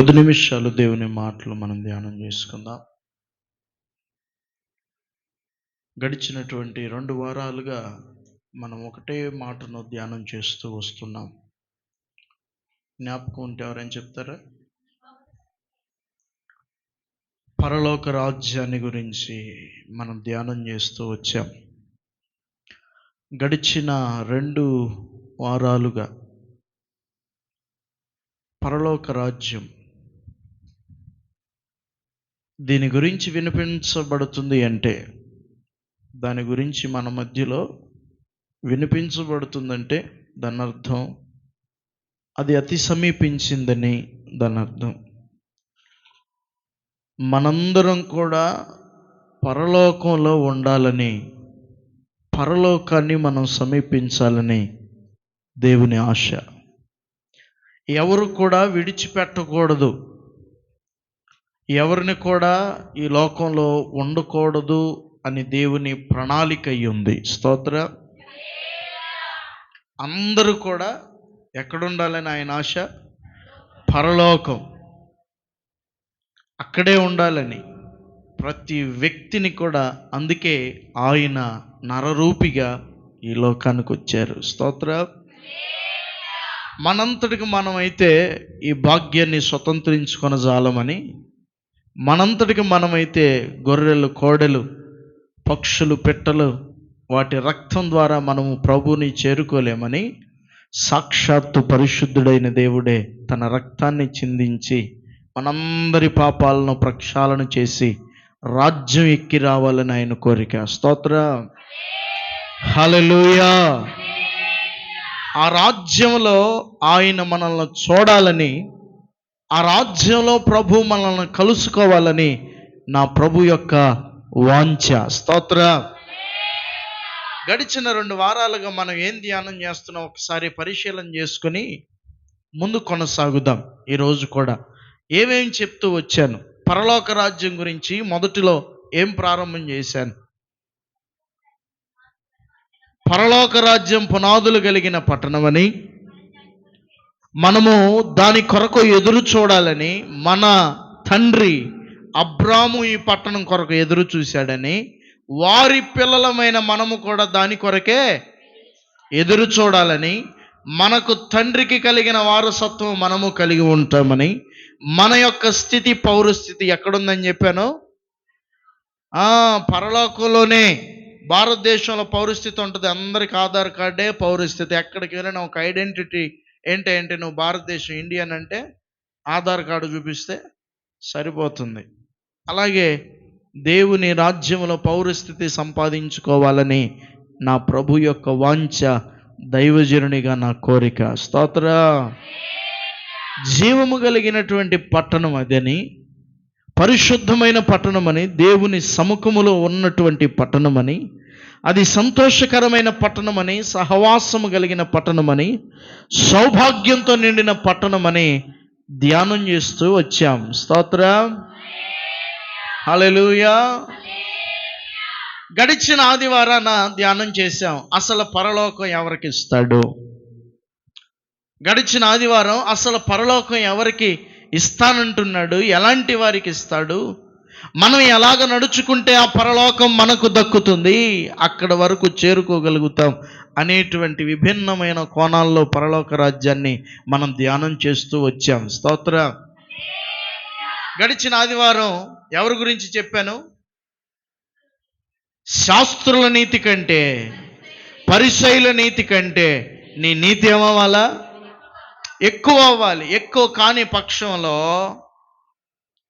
కొద్ది నిమిషాలు దేవుని మాటలు మనం ధ్యానం చేసుకుందాం. గడిచినటువంటి 2 వారాలుగా మనం ఒకటే మాటను ధ్యానం చేస్తూ వస్తున్నాం. జ్ఞాపకం ఉంటే ఎవరైనా చెప్తారా? పరలోక రాజ్యాన్ని గురించి మనం ధ్యానం చేస్తూ వచ్చాం. గడిచిన 2 వారాలుగా పరలోక రాజ్యం దీని గురించి వినిపించబడుతుంది అంటే, దాని గురించి మన మధ్యలో వినిపించబడుతుందంటే దాని అర్థం అది అతి సమీపించిందని దాని అర్థం. మనందరం కూడా పరలోకంలో ఉండాలని, పరలోకాన్ని మనం సమీపించాలని దేవుని ఆశ. ఎవరు కూడా విడిచిపెట్టకూడదు, ఎవరిని కూడా ఈ లోకంలో ఉండకూడదు అని దేవుని ప్రణాళిక ఉంది. స్తోత్ర. అందరూ కూడా ఎక్కడుండాలని ఆయన ఆశ? పరలోకం, అక్కడే ఉండాలని ప్రతి వ్యక్తిని కూడా. అందుకే ఆయన నరరూపిగా ఈ లోకానికి వచ్చారు. స్తోత్ర. మనంతటికి మనమైతే ఈ భాగ్యాన్ని స్వతంత్రించుకొనజాలమని, మనంతటికి మనమైతే గొర్రెలు, కోడెలు, పక్షులు, పిట్టలు వాటి రక్తం ద్వారా మనము ప్రభువుని చేరుకోలేమని సాక్షాత్తు పరిశుద్ధుడైన దేవుడే తన రక్తాన్ని చిందించి మనందరి పాపాలను ప్రక్షాళన చేసి రాజ్యం ఎక్కి రావాలని ఆయన కోరిక. స్తోత్ర. హల్లెలూయా. ఆ రాజ్యంలో ఆయన మనల్ని చూడాలని, ఆ రాజ్యంలో ప్రభు మనల్ని కలుసుకోవాలని నా ప్రభు యొక్క వాంఛ. స్తోత్ర. గడిచిన 2 వారాలుగా మనం ఏం ధ్యానం చేస్తున్నాం ఒకసారి పరిశీలన చేసుకుని ముందు కొనసాగుదాం. ఈరోజు కూడా ఏమేం చెప్తూ వచ్చాను? పరలోక రాజ్యం గురించి మొదటిలో ఏం ప్రారంభం చేశాను? పరలోక రాజ్యం పునాదులు కలిగిన పట్టణమని, మనము దాని కొరకు ఎదురు చూడాలని, మన తండ్రి అబ్రాము ఈ పట్టణం కొరకు ఎదురు చూశాడని, వారి పిల్లలమైన మనము కూడా దాని కొరకే ఎదురు చూడాలని, మనకు తండ్రికి కలిగిన వారసత్వం మనము కలిగి ఉంటామని, మన యొక్క స్థితి, పౌరస్థితి ఎక్కడుందని చెప్పాను? పరలోకంలోనే. భారతదేశంలో పౌరస్థితి ఉంటుంది, అందరికి ఆధార్ కార్డే పౌరస్థితి. ఎక్కడికి వెళ్ళినా ఒక ఐడెంటిటీ ఏంటంటే నువ్వు భారతదేశం ఇండియన్ అంటే ఆధార్ కార్డు చూపిస్తే సరిపోతుంది. అలాగే దేవుని రాజ్యంలో పౌరస్థితి సంపాదించుకోవాలని నా ప్రభు యొక్క వాంఛ, దైవజనునిగా నా కోరిక. స్తోత్ర. జీవము కలిగినటువంటి పట్టణం అదని, పరిశుద్ధమైన పట్టణమని, దేవుని సముఖములో ఉన్నటువంటి పట్టణమని, అది సంతోషకరమైన పట్టణమని, సహవాసము కలిగిన పట్టణమని, సౌభాగ్యంతో నిండిన పట్టణమని ధ్యానం చేస్తూ వచ్చాం. స్తోత్ర. హల్లెలూయా. గడిచిన ఆదివారాన ధ్యానం చేశాం, అసలు పరలోకం ఎవరికి ఇస్తాడు. గడిచిన ఆదివారం అసలు పరలోకం ఎవరికి ఇస్తానంటున్నాడు, ఎలాంటి వారికి ఇస్తాడు, మనం ఎలాగ నడుచుకుంటే ఆ పరలోకం మనకు దక్కుతుంది, అక్కడ వరకు చేరుకోగలుగుతాం అనేటువంటి విభిన్నమైన కోణాల్లో పరలోక రాజ్యాన్ని మనం ధ్యానం చేస్తూ వచ్చాం. స్తోత్ర. గడిచిన ఆదివారం ఎవరి గురించి చెప్పాను? శాస్త్రుల నీతి కంటే, పరిసయ్యుల నీతి కంటే నీ నీతి ఏమవ్వాలా? ఎక్కువ అవ్వాలి. ఎక్కువ కాని పక్షంలో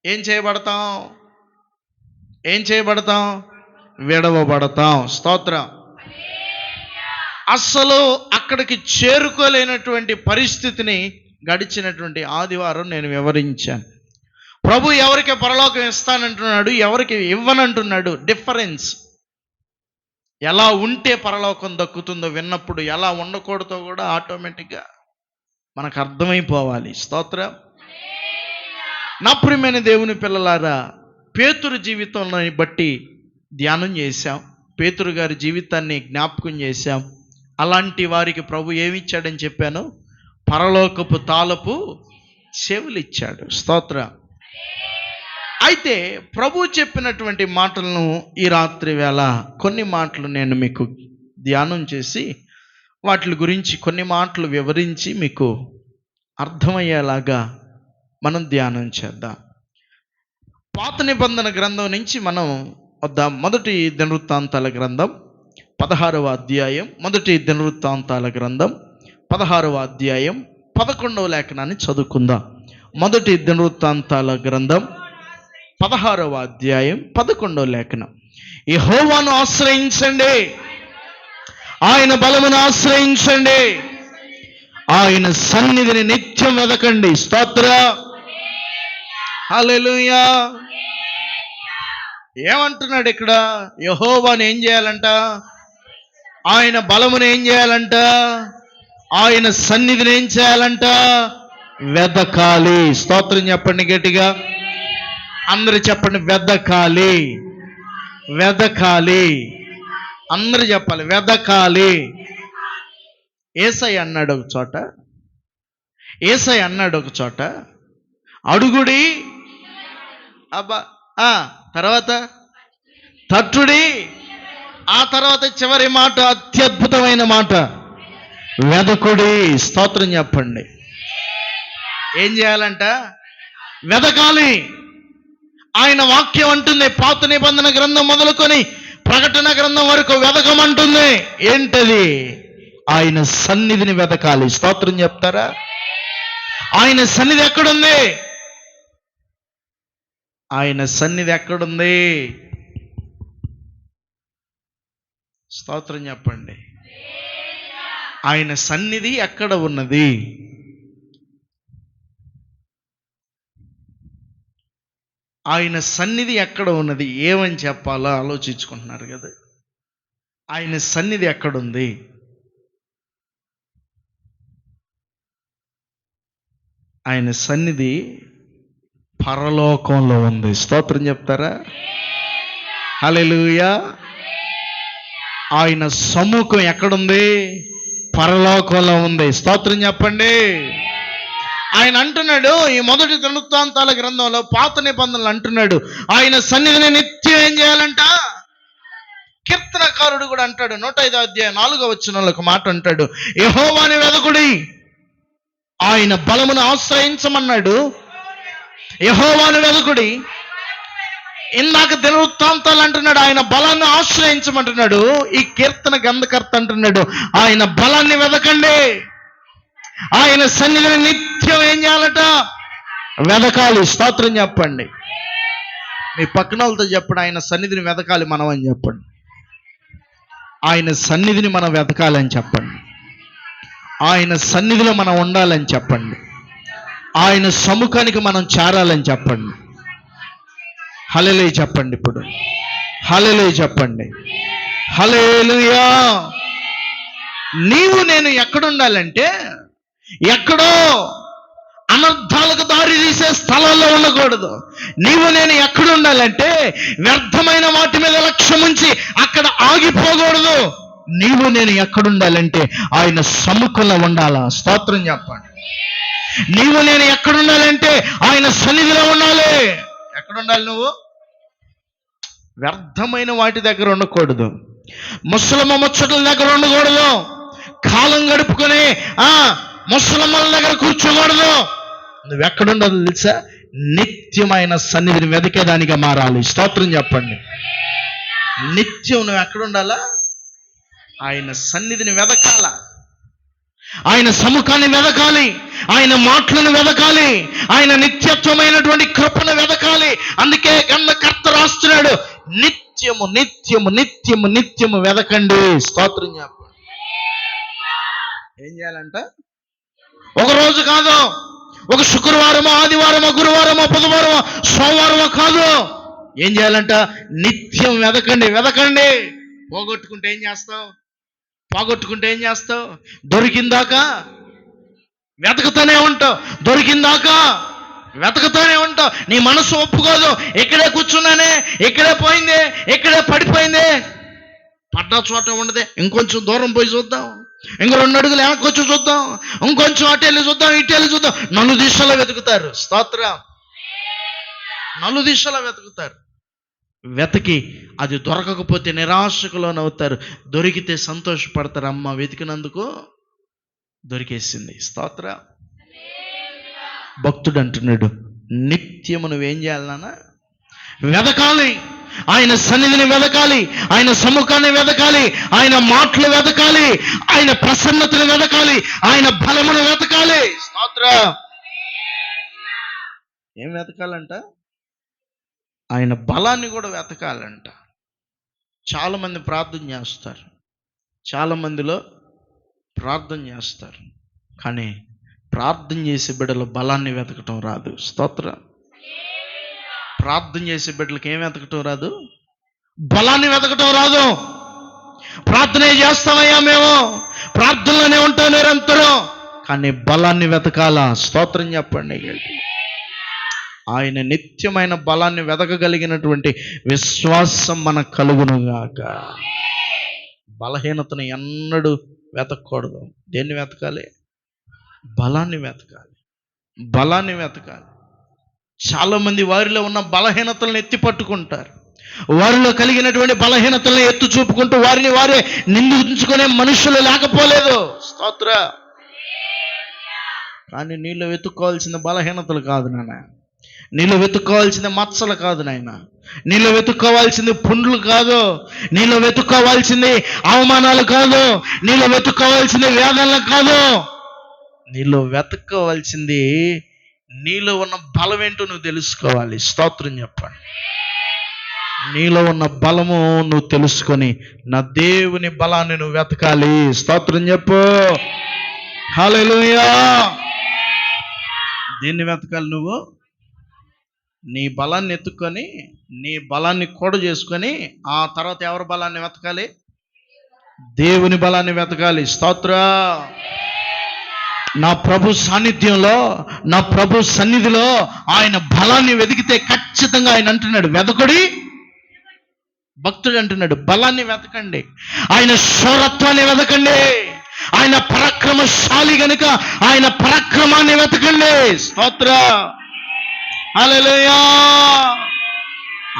ఏం చేయబడతాం? విడవబడతాం. స్తోత్రం. అస్సలు అక్కడికి చేరుకోలేనటువంటి పరిస్థితిని గడిచినటువంటి ఆదివారం నేను వివరించాను. ప్రభు ఎవరికి పరలోకం ఇస్తానంటున్నాడు, ఎవరికి ఇవ్వనంటున్నాడు, డిఫరెన్స్. ఎలా ఉంటే పరలోకం దక్కుతుందో విన్నప్పుడు ఎలా ఉండకూడదో కూడా ఆటోమేటిక్గా మనకు అర్థమైపోవాలి. స్తోత్రం. నా ప్రియమైన దేవుని పిల్లలారా, పేతురు జీవితాన్ని బట్టి ధ్యానం చేశాం. పేతురు గారి జీవితాన్ని జ్ఞాపకం చేశాం. అలాంటి వారికి ప్రభు ఏమిచ్చాడని చెప్పాను? పరలోకపు తాళపు చెవులు ఇచ్చాడు. స్తోత్రం. అయితే ప్రభు చెప్పినటువంటి మాటలను ఈ రాత్రి వేళ కొన్ని మాటలు నేను మీకు ధ్యానం చేసి వాటి గురించి కొన్ని మాటలు వివరించి మీకు అర్థమయ్యేలాగా మనం ధ్యానం చేద్దాం. పాత నిబంధన గ్రంథం నుంచి మనం వద్దాం. మొదటి దినవృత్తాంతాల గ్రంథం 16వ అధ్యాయం, మొదటి దినవృత్తాంతాల గ్రంథం 16వ అధ్యాయం 11వ లేఖనాన్ని చదువుకుందాం. మొదటి దినవృత్తాంతాల గ్రంథం 16వ అధ్యాయం 11వ లేఖనం. యెహోవాను ఆశ్రయించండి, ఆయన బలమును ఆశ్రయించండి, ఆయన సన్నిధిని నిత్యం వెదకండి. స్తోత్రం. హల్లెలూయా. ఏమంటున్నాడు ఇక్కడ? యెహోవాను ఏం చేయాలంట? ఆయన బలమును ఏం చేయాలంట? ఆయన సన్నిధిని ఏం చేయాలంట? వెదకాలి. స్తోత్రం చెప్పండి గట్టిగా, అందరూ చెప్పండి. వెదకాలి, వెదకాలి, అందరూ చెప్పాలి. వెదకాలి. యేసయ్య అన్నాడు ఒక చోట, యేసయ్య అన్నాడు ఒక చోట, అడుగుడి, అబ్బా, తర్వాత తట్టుడి, ఆ తర్వాత చివరి మాట అత్యద్భుతమైన మాట, వెదకుడి. స్తోత్రం చెప్పండి. ఏం చేయాలంట? వెదకాలి. ఆయన వాక్యం అంటుంది, పాత నిబంధన గ్రంథం మొదలుకొని ప్రకటన గ్రంథం వరకు వెదకమంటుంది. ఏంటది? ఆయన సన్నిధిని వెదకాలి. స్తోత్రం చెప్తారా? ఆయన సన్నిధి ఎక్కడుంది? ఆయన సన్నిధి ఎక్కడుంది? స్తోత్రం చెప్పండి. ఆయన సన్నిధి ఎక్కడ ఉన్నది? ఆయన సన్నిధి ఎక్కడ ఉన్నది? ఏమని చెప్పాలో ఆలోచించుకుంటున్నారు కదా. ఆయన సన్నిధి ఎక్కడుంది? ఆయన సన్నిధి పరలోకంలో ఉంది. స్తోత్రం చెప్తారా? హల్లెలూయా. ఆయన సముఖం ఎక్కడుంది? పరలోకంలో ఉంది. స్తోత్రం చెప్పండి. ఆయన అంటున్నాడు ఈ మొదటి దినవృత్తాంతాల గ్రంథంలో, పాత నిబంధనలు అంటున్నాడు, ఆయన సన్నిధిని నిత్యం ఏం చేయాలంట? కీర్తనకారుడు కూడా అంటాడు, 105వ అధ్యాయం 4వ వచనంలో ఒక మాట అంటాడు, యెహోవాని వెదకుడి, ఆయన బలమును ఆశ్రయించమన్నాడు. యెహోవాని వెదకుడి. ఇందాక దినవృత్తాంతాలు అంటున్నాడు, ఆయన బలాన్ని ఆశ్రయించమంటున్నాడు. ఈ కీర్తన గ్రంథకర్త అంటున్నాడు, ఆయన బలాన్ని వెదకండి, ఆయన సన్నిధిని నిత్యం ఏం చేయాలట? వెదకాలి. స్తోత్రం చెప్పండి. మీ పక్కన వాళ్ళతో చెప్పండి, ఆయన సన్నిధిని వెదకాలి మనం అని చెప్పండి. ఆయన సన్నిధిని మనం వెదకాలని చెప్పండి. ఆయన సన్నిధిలో మనం ఉండాలని చెప్పండి. ఆయన సముఖానికి మనం చేరాలని చెప్పండి. హల్లెలూయా చెప్పండి. ఇప్పుడు హల్లెలూయా చెప్పండి. హల్లెలూయా. నీవు నేను ఎక్కడుండాలంటే, ఎక్కడో అనర్థాలకు దారి తీసే స్థలాల్లో ఉండకూడదు. నీవు నేను ఎక్కడుండాలంటే, వ్యర్థమైన వాటి మీద లక్ష్యం ఉంచి అక్కడ ఆగిపోకూడదు. నీవు నేను ఎక్కడుండాలంటే ఆయన సముఖంలో ఉండాలా? స్తోత్రం చెప్పండి. నీవు నేను ఎక్కడుండాలంటే ఆయన సన్నిధిలో ఉండాలి. ఎక్కడుండాలి? నువ్వు వ్యర్థమైన వాటి దగ్గర ఉండకూడదు, ముసలమ్మ ముచ్చట్ల దగ్గర ఉండకూడదు, కాలం గడుపుకొని ముసలమ్మల దగ్గర కూర్చోకూడదు. నువ్వు ఎక్కడుండాలో తెలుసా? నిత్యమైన సన్నిధిని వెతికేదానిగా మారాలి. స్తోత్రం చెప్పండి. నిత్యం నువ్వు ఎక్కడుండాలా? ఆయన సన్నిధిని వెదకాల, ఆయన సముఖాన్ని వెదకాలి, ఆయన మాటలను వెదకాలి, ఆయన నిత్యత్వమైనటువంటి కృపను వెదకాలి. అందుకే గ్రంథకర్త రాస్తున్నాడు, నిత్యము నిత్యము నిత్యము నిత్యము వెదకండి. స్తోత్రం చెప్పండి. ఏం చేయాలంట? ఒక రోజు కాదు, ఒక శుక్రవారమో, ఆదివారమో, గురువారమో, బుధవారమో, సోమవారమో కాదు. ఏం చేయాలంట? నిత్యం వెదకండి, వెదకండి. పోగొట్టుకుంటే ఏం చేస్తావు? పోగొట్టుకుంటే ఏం చేస్తావు? దొరికిందాకా వెతకుతూనే ఉంటావు, దొరికిందాకా వెతకుతూనే ఉంటావు. నీ మనసు ఒప్పుకోదు. ఇక్కడే కూర్చున్నానే, ఇక్కడే పోయిందే, ఇక్కడే పడిపోయిందే, పడ్డ చోట ఉండదే, ఇంకొంచెం దూరం పోయి చూద్దాం. ఇంక 2 అడుగులు వెనక్కి వచ్చి చూద్దాం, ఇంకొంచెం అటు వెళ్ళి చూద్దాం, ఇటు వెళ్ళి చూద్దాం. నలుదిశలో వెతుకుతారు. స్తోత్రం. నలుదిశలో వెతుకుతారు. వెతికి అది దొరకకపోతే నిరాశకు లోనవుతారు. దొరికితే సంతోషపడతారు. అమ్మ వెతికినందుకు దొరికేసింది. స్తోత్ర. భక్తుడు అంటున్నాడు, నిత్యము నువ్వేం చేయాలి నాన్న? వెదకాలి. ఆయన సన్నిధిని వెదకాలి, ఆయన సముఖాన్ని వెదకాలి, ఆయన మాటలు వెదకాలి, ఆయన ప్రసన్నతను వెదకాలి, ఆయన బలమును వెతకాలి. స్తోత్ర. ఏం వెతకాలంట? ఆయన బలాన్ని కూడా వెతకాలంట. చాలామంది ప్రార్థన చేస్తారు, చాలామందిలో ప్రార్థన చేస్తారు, కానీ ప్రార్థన చేసే బిడ్డల బలాన్ని వెతకటం రాదు. స్తోత్ర. ప్రార్థన చేసే బిడ్డలకి ఏం వెతకటం రాదు? బలాన్ని వెతకటం రాదు. ప్రార్థనే చేస్తామయ్యా, మేము ప్రార్థనలోనే ఉంటాం నిరంతరం, కానీ బలాన్ని వెతకాలా? స్తోత్రం చెప్పండి. ఆయన నిత్యమైన బలాన్ని వెతకగలిగినటువంటి విశ్వాసం మనకు కలుగునుగాక. బలహీనతను ఎన్నడూ వెతకూడదు. దేన్ని వెతకాలి? బలాన్ని వెతకాలి. బలాన్ని వెతకాలి. చాలామంది వారిలో ఉన్న బలహీనతలను ఎత్తి పట్టుకుంటారు. వారిలో కలిగినటువంటి బలహీనతలను ఎత్తు చూపుకుంటూ వారిని వారే నిందించుకునే మనుషులు లేకపోలేదు. స్తోత్ర. కానీ నీలో వెతుక్కోవాల్సిన బలహీనతలు కాదు నాన్న, నీలో వెతుక్కోవాల్సింది మచ్చలు కాదు నాయన, నీలో వెతుక్కోవాల్సింది పుండ్లు కాదు, నీలో వెతుక్కోవాల్సింది అవమానాలు కాదు, నీలో వెతుక్కోవాల్సింది వేదనలు కాదు. నీలో వెతుక్కోవాల్సింది నీలో ఉన్న బలం ఏంటో నువ్వు తెలుసుకోవాలి. స్తోత్రం చెప్పండి. నీలో ఉన్న బలము నువ్వు తెలుసుకొని నా దేవుని బలాన్ని నువ్వు వెతకాలి. స్తోత్రం చెప్పు. హల్లెలూయా. దేన్ని వెతకాలి నువ్వు? నీ బలాన్ని ఎత్తుకొని నీ బలాన్ని కూడ చేసుకొని ఆ తర్వాత ఎవరి బలాన్ని వెతకాలి? దేవుని బలాన్ని వెతకాలి. స్తోత్ర. నా ప్రభు సాన్నిధ్యంలో, నా ప్రభు సన్నిధిలో ఆయన బలాన్ని వెతికితే ఖచ్చితంగా ఆయన అంటున్నాడు, వెతకుడి. భక్తుడు అంటున్నాడు, బలాన్ని వెతకండి, ఆయన శూరత్వాన్ని వెతకండి, ఆయన పరాక్రమశాలి గనుక ఆయన పరాక్రమాన్ని వెతకండి. స్తోత్ర. హల్లెలూయా.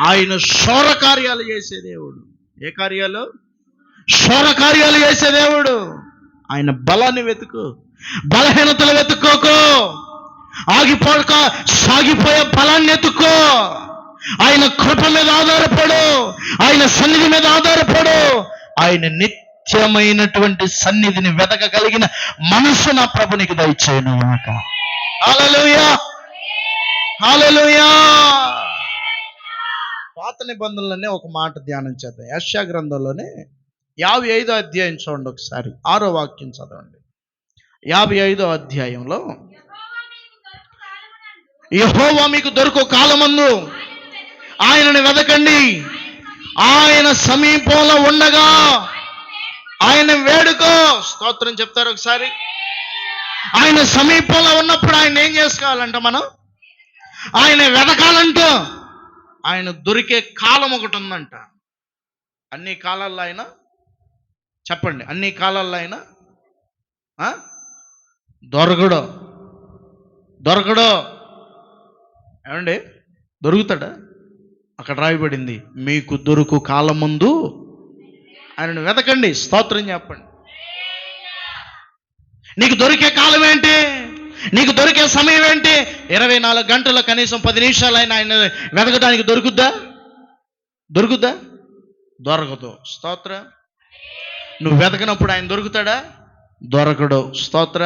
ఆయన శూర కార్యాలు చేసే దేవుడు. ఏ కార్యాలు? శూర కార్యాలు చేసే దేవుడు. ఆయన బలాన్ని వెతుకు, బలహీనతలు వెతుక్కోకు, ఆగిపోక సాగిపోయే బలాన్ని ఎత్తుకో. ఆయన కృప మీద ఆధారపడు, ఆయన సన్నిధి మీద ఆధారపడు. ఆయన నిత్యమైనటువంటి సన్నిధిని వెతకగలిగిన మనసు నా ప్రభునికి దయచేయను గాక. హల్లెలూయా. హల్లెలూయా. పాత నిబంధనలోనే ఒక మాట ధ్యానం చేద్దాం. యెషయా గ్రంథంలోనే 55వ అధ్యాయం చూడండి ఒకసారి. 6వ వాక్యం చదవండి. 55వ అధ్యాయంలో, యెహోవా మీకు దొరుకు కాలమందు ఆయనను వెతకండి, ఆయన సమీపంలో ఉండగా ఆయన వేడుకో. స్తోత్రం చెప్తారు ఒకసారి. ఆయన సమీపంలో ఉన్నప్పుడు ఆయన ఏం చేసుకోవాలంట? మనం ఆయన వెతకాలంట. ఆయన దొరికే కాలం ఒకటి ఉందంట. అన్ని కాలాల్లో ఆయన, చెప్పండి, అన్ని కాలాల్లో ఆయన దొరకడు. దొరకడు. ఏమండి? దొరుకుతాడా? అక్కడ రాయబడింది, మీకు దొరుకు కాలం ముందు ఆయనను వెతకండి. స్తోత్రం చెప్పండి. నీకు దొరికే కాలం ఏంటి? నీకు దొరికే సమయం ఏంటి? 24 గంటల్లో కనీసం 10 నిమిషాలు ఆయన వెతకడానికి దొరుకుద్దా? దొరుకుద్దా? దొరకదు. స్తోత్ర. నువ్వు వెతకనప్పుడు ఆయన దొరుకుతాడా? దొరకడు. స్తోత్ర.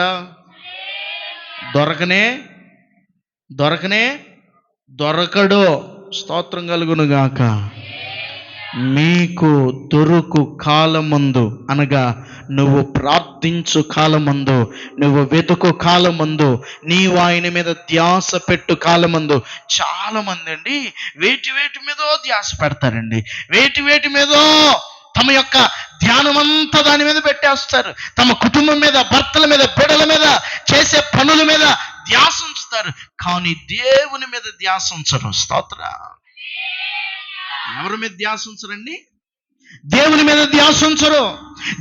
దొరకనే దొరకడు. స్తోత్రం కలుగును గాక. మీకు దొరుకు కాలమందు అనగా నువ్వు ప్రార్థించు కాలమందు, నువ్వు వెతుకు కాలమందు, నీవు ఆయన మీద ధ్యాస పెట్టు కాలమందు. చాలా మంది అండి వేటి మీదో ధ్యాస పెడతారండి. వేటి మీదో తమ యొక్క ధ్యానం అంతా దాని మీద పెట్టేస్తారు. తమ కుటుంబం మీద, భర్తల మీద, బిడ్డల మీద, చేసే పనుల మీద ధ్యాస ఉంచుతారు, కానీ దేవుని మీద ధ్యాస ఉంచరు. స్తోత్ర. ఎవరి మీద ధ్యాస ఉంచరండి? దేవుని మీద ధ్యాస ఉంచరు,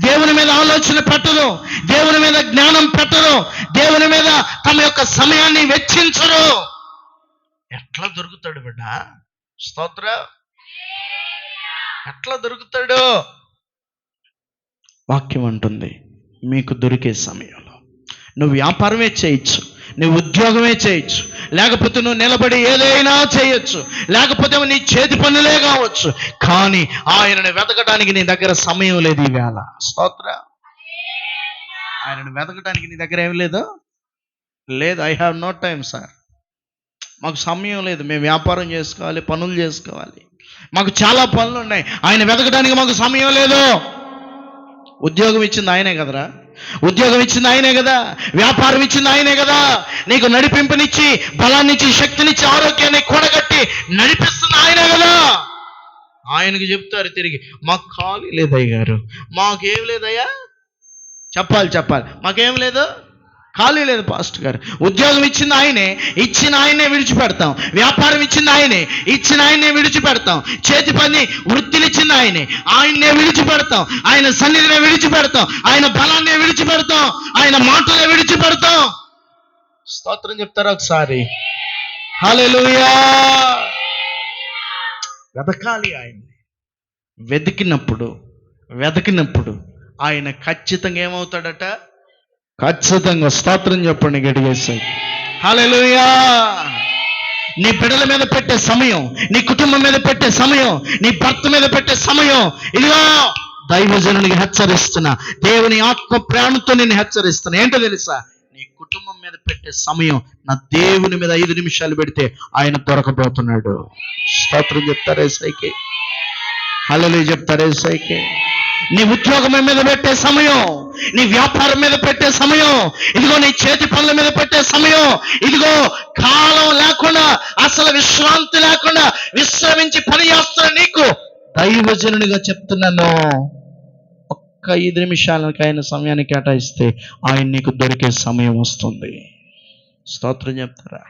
దేవుని మీద ఆలోచన పెట్టరు, దేవుని మీద జ్ఞానం పెట్టరు, దేవుని మీద తమ యొక్క సమయాన్ని వెచ్చించరు. ఎట్లా దొరుకుతాడు బిడ్డ? స్తోత్ర. ఎట్లా దొరుకుతాడు? వాక్యం అంటుంది, మీకు దొరికే సమయంలో నువ్వు వ్యాపారమే చేయొచ్చు, నువ్వు ఉద్యోగమే చేయొచ్చు, లేకపోతే నువ్వు నిలబడి ఏదైనా చేయొచ్చు, లేకపోతే నీ చేతి పనులే కావచ్చు, కానీ ఆయనను వెతకడానికి నీ దగ్గర సమయం లేదు ఈవేళ. స్తోత్ర. ఆయనను వెతకడానికి నీ దగ్గర ఏం లేదు. I have no time sir, మాకు సమయం లేదు, మేము వ్యాపారం చేసుకోవాలి, పనులు చేసుకోవాలి, మాకు చాలా పనులు ఉన్నాయి, ఆయన వెతకడానికి మాకు సమయం లేదు. ఉద్యోగం ఇచ్చింది ఆయనే కదరా, ఉద్యోగం ఇచ్చింది ఆయనే కదా, వ్యాపారం ఇచ్చింది ఆయనే కదా, నీకు నడిపింపునిచ్చి, బలాన్నిచ్చి, శక్తినిచ్చి, ఆరోగ్యాన్ని కూడగట్టి నడిపిస్తుంది ఆయనే కదా. ఆయనకు చెప్తారు తిరిగి, మాకు ఖాళీ లేదయ్య గారు, మాకేం లేదయ్యా, చెప్పాలి, మాకేం లేదు, ఖాళీ లేదు పాస్టర్ గారు. ఉద్యోగం ఇచ్చింది ఆయనే, ఇచ్చిన ఆయనే విడిచిపెడతాం, వ్యాపారం ఇచ్చింది ఆయనే, ఇచ్చిన ఆయనే విడిచిపెడతాం, చేతి పని వృత్తినిచ్చింది ఆయన్నే విడిచిపెడతాం, ఆయన సన్నిధిని విడిచిపెడతాం, ఆయన బలాన్ని విడిచిపెడతాం, ఆయన మాటలే విడిచిపెడతాం. స్తోత్రం చెప్తారా ఒకసారి? హల్లెలూయా. వెతకాలి ఆయన్ని. వెతికినప్పుడు ఆయన ఖచ్చితంగా ఏమవుతాడట? ఖచ్చితంగా. స్తోత్రం చెప్పండి గడిగేసాయి. హల్లెలూయా. నీ బిడ్డల మీద పెట్టే సమయం, నీ కుటుంబం మీద పెట్టే సమయం, నీ భర్త మీద పెట్టే సమయం, ఇదిగో దైవజనునికి హెచ్చరిస్తున్నా, దేవుని ఆత్మ ప్రాణంతో నేను హెచ్చరిస్తున్నా. ఏంటో తెలుసా? నీ కుటుంబం మీద పెట్టే సమయం నా దేవుని మీద 5 నిమిషాలు పెడితే ఆయన దొరకబోతున్నాడు. స్తోత్రం చెప్తారా ఏసైకి? హల్లెలూయా చెప్తారా ఏసైకి? నీ ఉద్యోగం మీద పెట్టే సమయం, నీ వ్యాపారం మీద పెట్టే సమయం, ఇదిగో నీ చేతి పనుల మీద పెట్టే సమయం, ఇదిగో కాలం లేకుండా, అసలు విశ్రాంతి లేకుండా విశ్రమించి పని చేస్తున్న నీకు దైవజనునిగా చెప్తున్నాను, ఒక్క 5 నిమిషాలకి ఆయన సమయాన్ని కేటాయిస్తే ఆయన నీకు దొరికే సమయం వస్తుంది. స్తోత్రం చెప్తారా?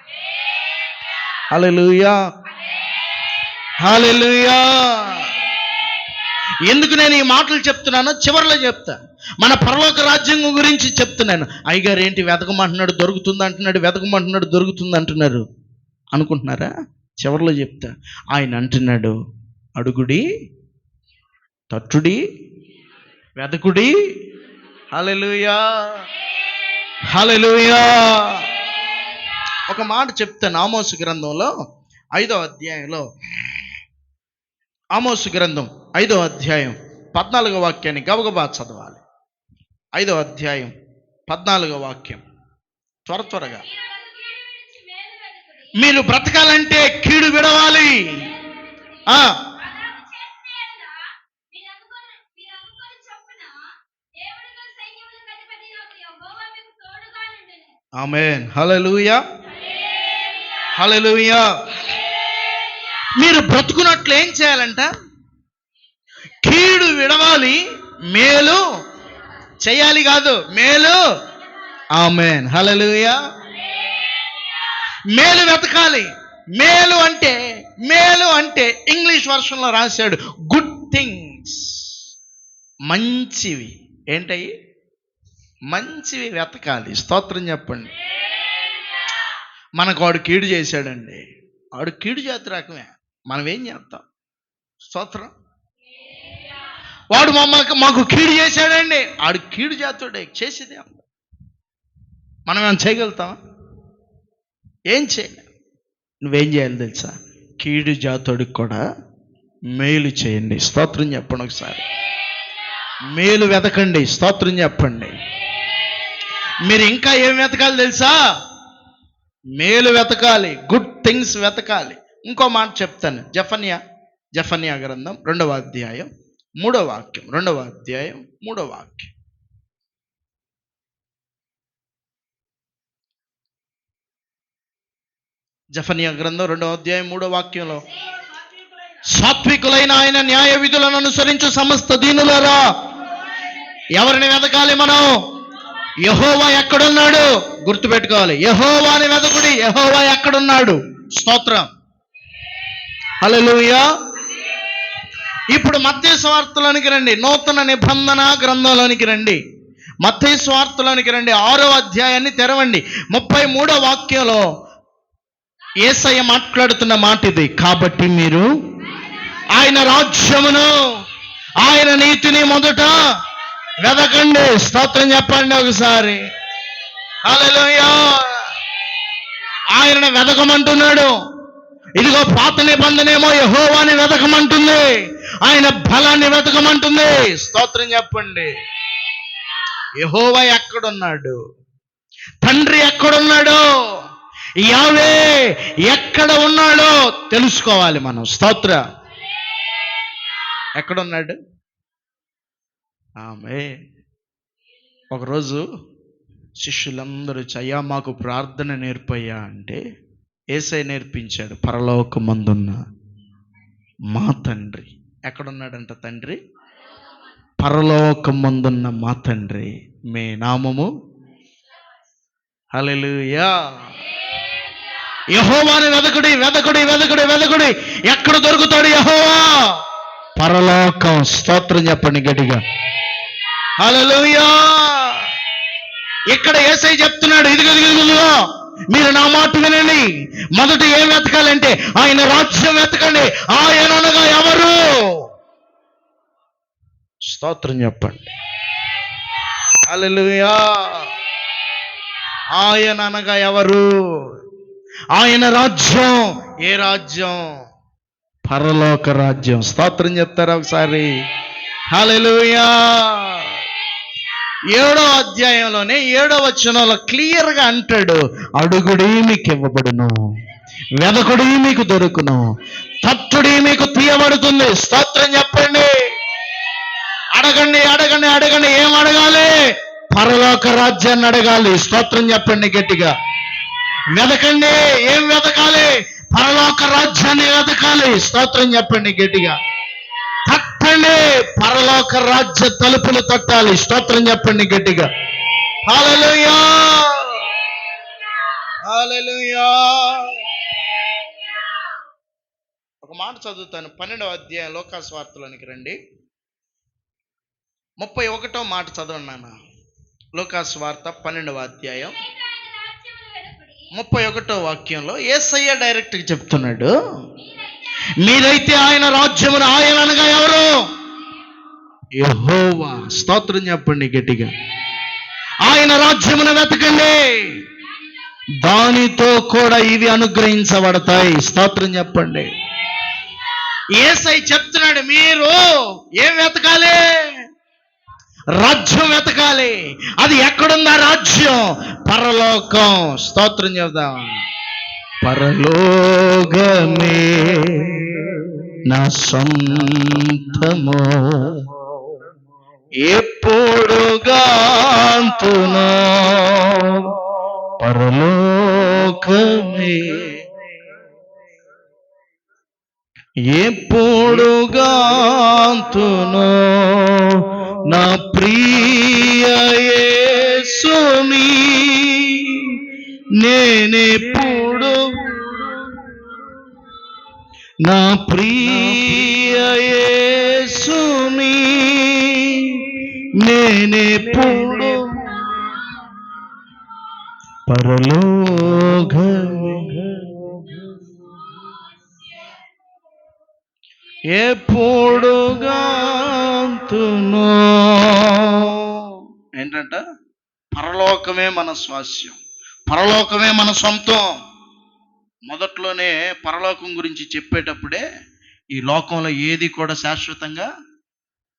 హల్లెలూయా. హల్లెలూయా. ఎందుకు నేను ఈ మాటలు చెప్తున్నానో చివరిలో చెప్తా. మన పరలోక రాజ్యం గురించి చెప్తున్నాను. అయ్యగారు ఏంటి వెతకమంటున్నాడు, దొరుకుతుంది అంటున్నాడు, వెతకమంటున్నాడు, దొరుకుతుంది అంటున్నారు అనుకుంటున్నారా? చివరిలో చెప్తా. ఆయన అంటున్నాడు, అడుగుడి, తట్టుడి, వెతకుడి. హల్లెలూయా. హల్లెలూయా. ఒక మాట చెప్తాను. ఆమోసు గ్రంథంలో 5వ అధ్యాయంలో, ఆమోసు గ్రంథం 5వ అధ్యాయం 14వ వాక్యాన్ని గబగబా చదవాలి. 5వ అధ్యాయం 14వ వాక్యం త్వరగా. మీరు బ్రతకాలంటే కీడు విడవాలి. ఆమేన్. హల్లెలూయా. హల్లెలూయా. మీరు బ్రతుకున్నట్లు ఏం చేయాలంట? కీడు విడవాలి, మేలు చేయాలి కాదు, మేలు. ఆమేన్. హల్లెలూయా. మేలు వెతకాలి. మేలు అంటే ఇంగ్లీష్ వర్షన్లో రాశాడు గుడ్ థింగ్స్, మంచివి. ఏంటయ్యి? మంచివి వెతకాలి. స్తోత్రం చెప్పండి. మనకు వాడు కీడు చేశాడండి, వాడు కీడు జాతి రకమే, మనం ఏం చేస్తాం? స్తోత్రం. వాడు మాకు కీడు చేశాడండి, వాడు కీడు జాతుడే, చేసేదే. మనం ఏమైనా చేయగలుగుతామా? ఏం చేయలేం. నువ్వేం చేయాలి తెలుసా? కీడు జాతుడికి కూడా మేలు చేయండి. స్తోత్రం చెప్పండి ఒకసారి. మేలు వెతకండి. స్తోత్రం చెప్పండి. మీరు ఇంకా ఏం వెతకాలి తెలుసా? మేలు వెతకాలి, గుడ్ థింగ్స్ వెతకాలి. ఇంకో మాట చెప్తాను. జెఫన్యా గ్రంథం 2వ అధ్యాయం 3వ వాక్యం. 2వ అధ్యాయం 3వ వాక్యం. జెఫన్యా గ్రంథం 2వ అధ్యాయం 3వ వాక్యంలో, సాత్వికులైన ఆయన న్యాయ విధులను అనుసరించు సమస్త దీనులారా. ఎవరిని వెతకాలి మనం? యెహోవా ఎక్కడున్నాడు? గుర్తుపెట్టుకోవాలి. యెహోవాని వెతకుడి. యెహోవా ఎక్కడున్నాడు? స్తోత్రం. హల్లెలూయా. ఇప్పుడు మత్తయి సువార్తలోనికి రండి, నూతన నిబంధన గ్రంథంలోనికి రండి. మత్తయి సువార్తలోనికి రండి, 6వ అధ్యాయాన్ని తెరవండి. 33వ వాక్యంలో యేసయ్య మాట్లాడుతున్న మాట ఇది. కాబట్టి మీరు ఆయన రాజ్యమును ఆయన నీతిని మొదట వెదకండి. స్తోత్రం చెప్పండి ఒకసారి. హల్లెలూయా. ఆయనను వెదకమంటున్నాడు. ఇదిగో పాత నిబంధనేమో యెహోవాని వెతకమంటుంది, ఆయన బలాన్ని వెతకమంటుంది. స్తోత్రం చెప్పండి. యెహోవా ఎక్కడున్నాడు? తండ్రి ఎక్కడున్నాడు? యావే ఎక్కడ ఉన్నాడో తెలుసుకోవాలి మనం. స్తోత్ర ఎక్కడున్నాడు? ఆమె ఒకరోజు శిష్యులందరూ అయ్యా మాకు ప్రార్థన నేర్పయ్యా అంటే యేసయ్య నేర్పించాడు. పరలోకమందున్న మా తండ్రి. ఎక్కడున్నాడంట తండ్రి? పరలోకమందున్న మా తండ్రి మీ నామము. హల్లెలూయా. యెహోవాని వెదకుడి, వెదకుడి, వెదకుడి, వెదకుడి. ఎక్కడ దొరుకుతాడు యెహోవా? పరలోకం. స్తోత్రం చెప్పండి గట్టిగా. హల్లెలూయా. ఇక్కడ యేసయ్య చెప్తున్నాడు, ఇదిగో మీరు నా మాట వినండి. మొదట ఏం వెతకాలంటే ఆయన రాజ్యం వెతకండి. ఆయన అనగా ఎవరు? స్తోత్రం చెప్పండి. హల్లెలూయా. ఆయన అనగా ఎవరు? ఆయన రాజ్యం. ఏ రాజ్యం? పరలోక రాజ్యం. స్తోత్రం చెప్తారా ఒకసారి? హల్లెలూయా. 7వ అధ్యాయంలోనే 7వ వచనంలో క్లియర్గా అంటాడు, అడుగుడి మీకు ఇవ్వబడును, వెదకుడి మీకు దొరుకును, తట్టుడి మీకు తీయబడుతుంది. స్తోత్రం చెప్పండి. అడగండి, అడగండి, అడగండి. ఏం అడగాలి? పరలోక రాజ్యాన్ని అడగాలి. స్తోత్రం చెప్పండి గట్టిగా. వెదకండి. ఏం వెతకాలి? పరలోక రాజ్యాన్ని వెతకాలి. స్తోత్రం చెప్పండి గట్టిగా. తట్టండి. పరలోక రాజ్య తలుపులు తట్టాలి. స్తోత్రం చెప్పండి గట్టిగా. హల్లెలూయా. హల్లెలూయా. ఒక మాట చదువుతాను. 12వ అధ్యాయం లోకాసు వార్తలోనికి రండి. 31వ మాట చదవండి నాన్న. లోకాసు వార్త 12వ అధ్యాయం 31వ వాక్యంలో యేసయ్య డైరెక్ట్గా చెప్తున్నాడు, మీరైతే ఆయన రాజ్యమును, ఆయన అనగా ఎవరు? యెహోవా. స్తోత్రం చెప్పండి గట్టిగా. ఆయన రాజ్యమును వెతకండి, దానితో కూడా ఇవి అనుగ్రహించబడతాయి. స్తోత్రం చెప్పండి. యేసయ్య చెప్తున్నాడు, మీరు ఏం వెతకాలి? రాజ్యం వెతకాలి. అది ఎక్కడుందా రాజ్యం? పరలోకం. స్తోత్రం చెప్దాం. పరలోకమే నా సొంతము, ఎప్పుడుగాంతును పరలోకమే, ఎప్పుడుగాంతును నా ప్రియ యేసుని నేనెప్పుడు, నా ప్రియ యేసుని నేనెప్పుడు పరలోకమే, ఎప్పుడుగాంతును. ఏంటంట? పరలోకమే మన స్వాస్యం, పరలోకమే మన సొంతం. మొదట్లోనే పరలోకం గురించి చెప్పేటప్పుడే ఈ లోకంలో ఏది కూడా శాశ్వతంగా,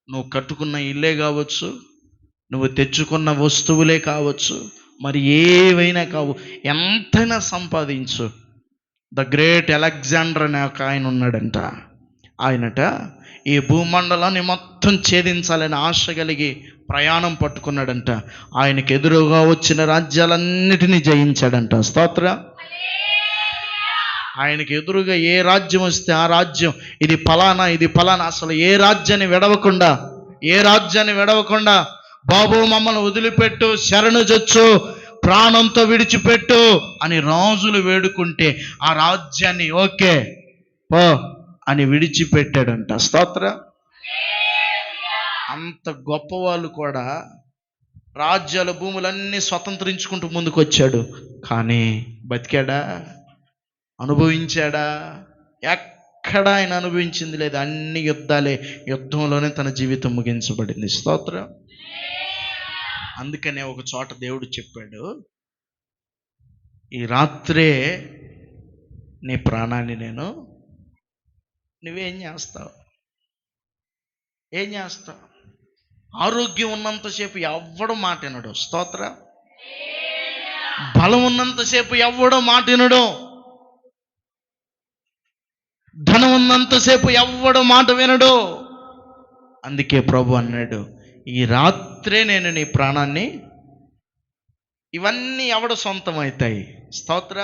నువ్వు కట్టుకున్న ఇల్లే కావచ్చు, నువ్వు తెచ్చుకున్న వస్తువులే కావచ్చు, మరి ఏవైనా కావు, ఎంతైనా సంపాదించు. ద గ్రేట్ అలెగ్జాండర్ అనే ఒక ఆయన ఉన్నాడంట. ఆయనట ఈ భూమండలాన్ని మొత్తం ఛేదించాలని ఆశ కలిగి ప్రయాణం పట్టుకున్నాడంట. ఆయనకు ఎదురుగా వచ్చిన రాజ్యాలన్నిటినీ జయించాడంట. స్తోత్ర. ఆయనకి ఎదురుగా ఏ రాజ్యం వస్తే ఆ రాజ్యం, ఇది ఫలానా, ఇది ఫలానా, అసలు ఏ రాజ్యాన్ని విడవకుండా బాబు మమ్మల్ని వదిలిపెట్టు, శరణు జొచ్చు, ప్రాణంతో విడిచిపెట్టు అని రాజులు వేడుకుంటే ఆ రాజ్యాన్ని ఓకే పో అని విడిచిపెట్టాడంట. స్తోత్ర. అంత గొప్ప వాళ్ళు కూడా రాజ్యాల భూములన్నీ స్వతంత్రించుకుంటూ ముందుకు వచ్చాడు. కానీ బతికాడా? అనుభవించాడా? ఎక్కడ ఆయన అనుభవించింది లేదు. అన్ని యుద్ధాలే. యుద్ధంలోనే తన జీవితం ముగించబడింది. స్తోత్రం. అందుకనే ఒక చోట దేవుడు చెప్పాడు, ఈ రాత్రే నీ ప్రాణాన్ని నువ్వేం చేస్తావు? ఏం చేస్తావు? ఆరోగ్యం ఉన్నంతసేపు ఎవ్వడు మాట వినడు. స్తోత్ర. బలం ఉన్నంతసేపు ఎవ్వడు మాట వినడు. ధనం ఉన్నంతసేపు ఎవ్వడు మాట వినడు. అందుకే ప్రభు అన్నాడు, ఈ రాత్రే నేను నీ ప్రాణాన్ని. ఇవన్నీ ఎవడు సొంతం అవుతాయి? స్తోత్ర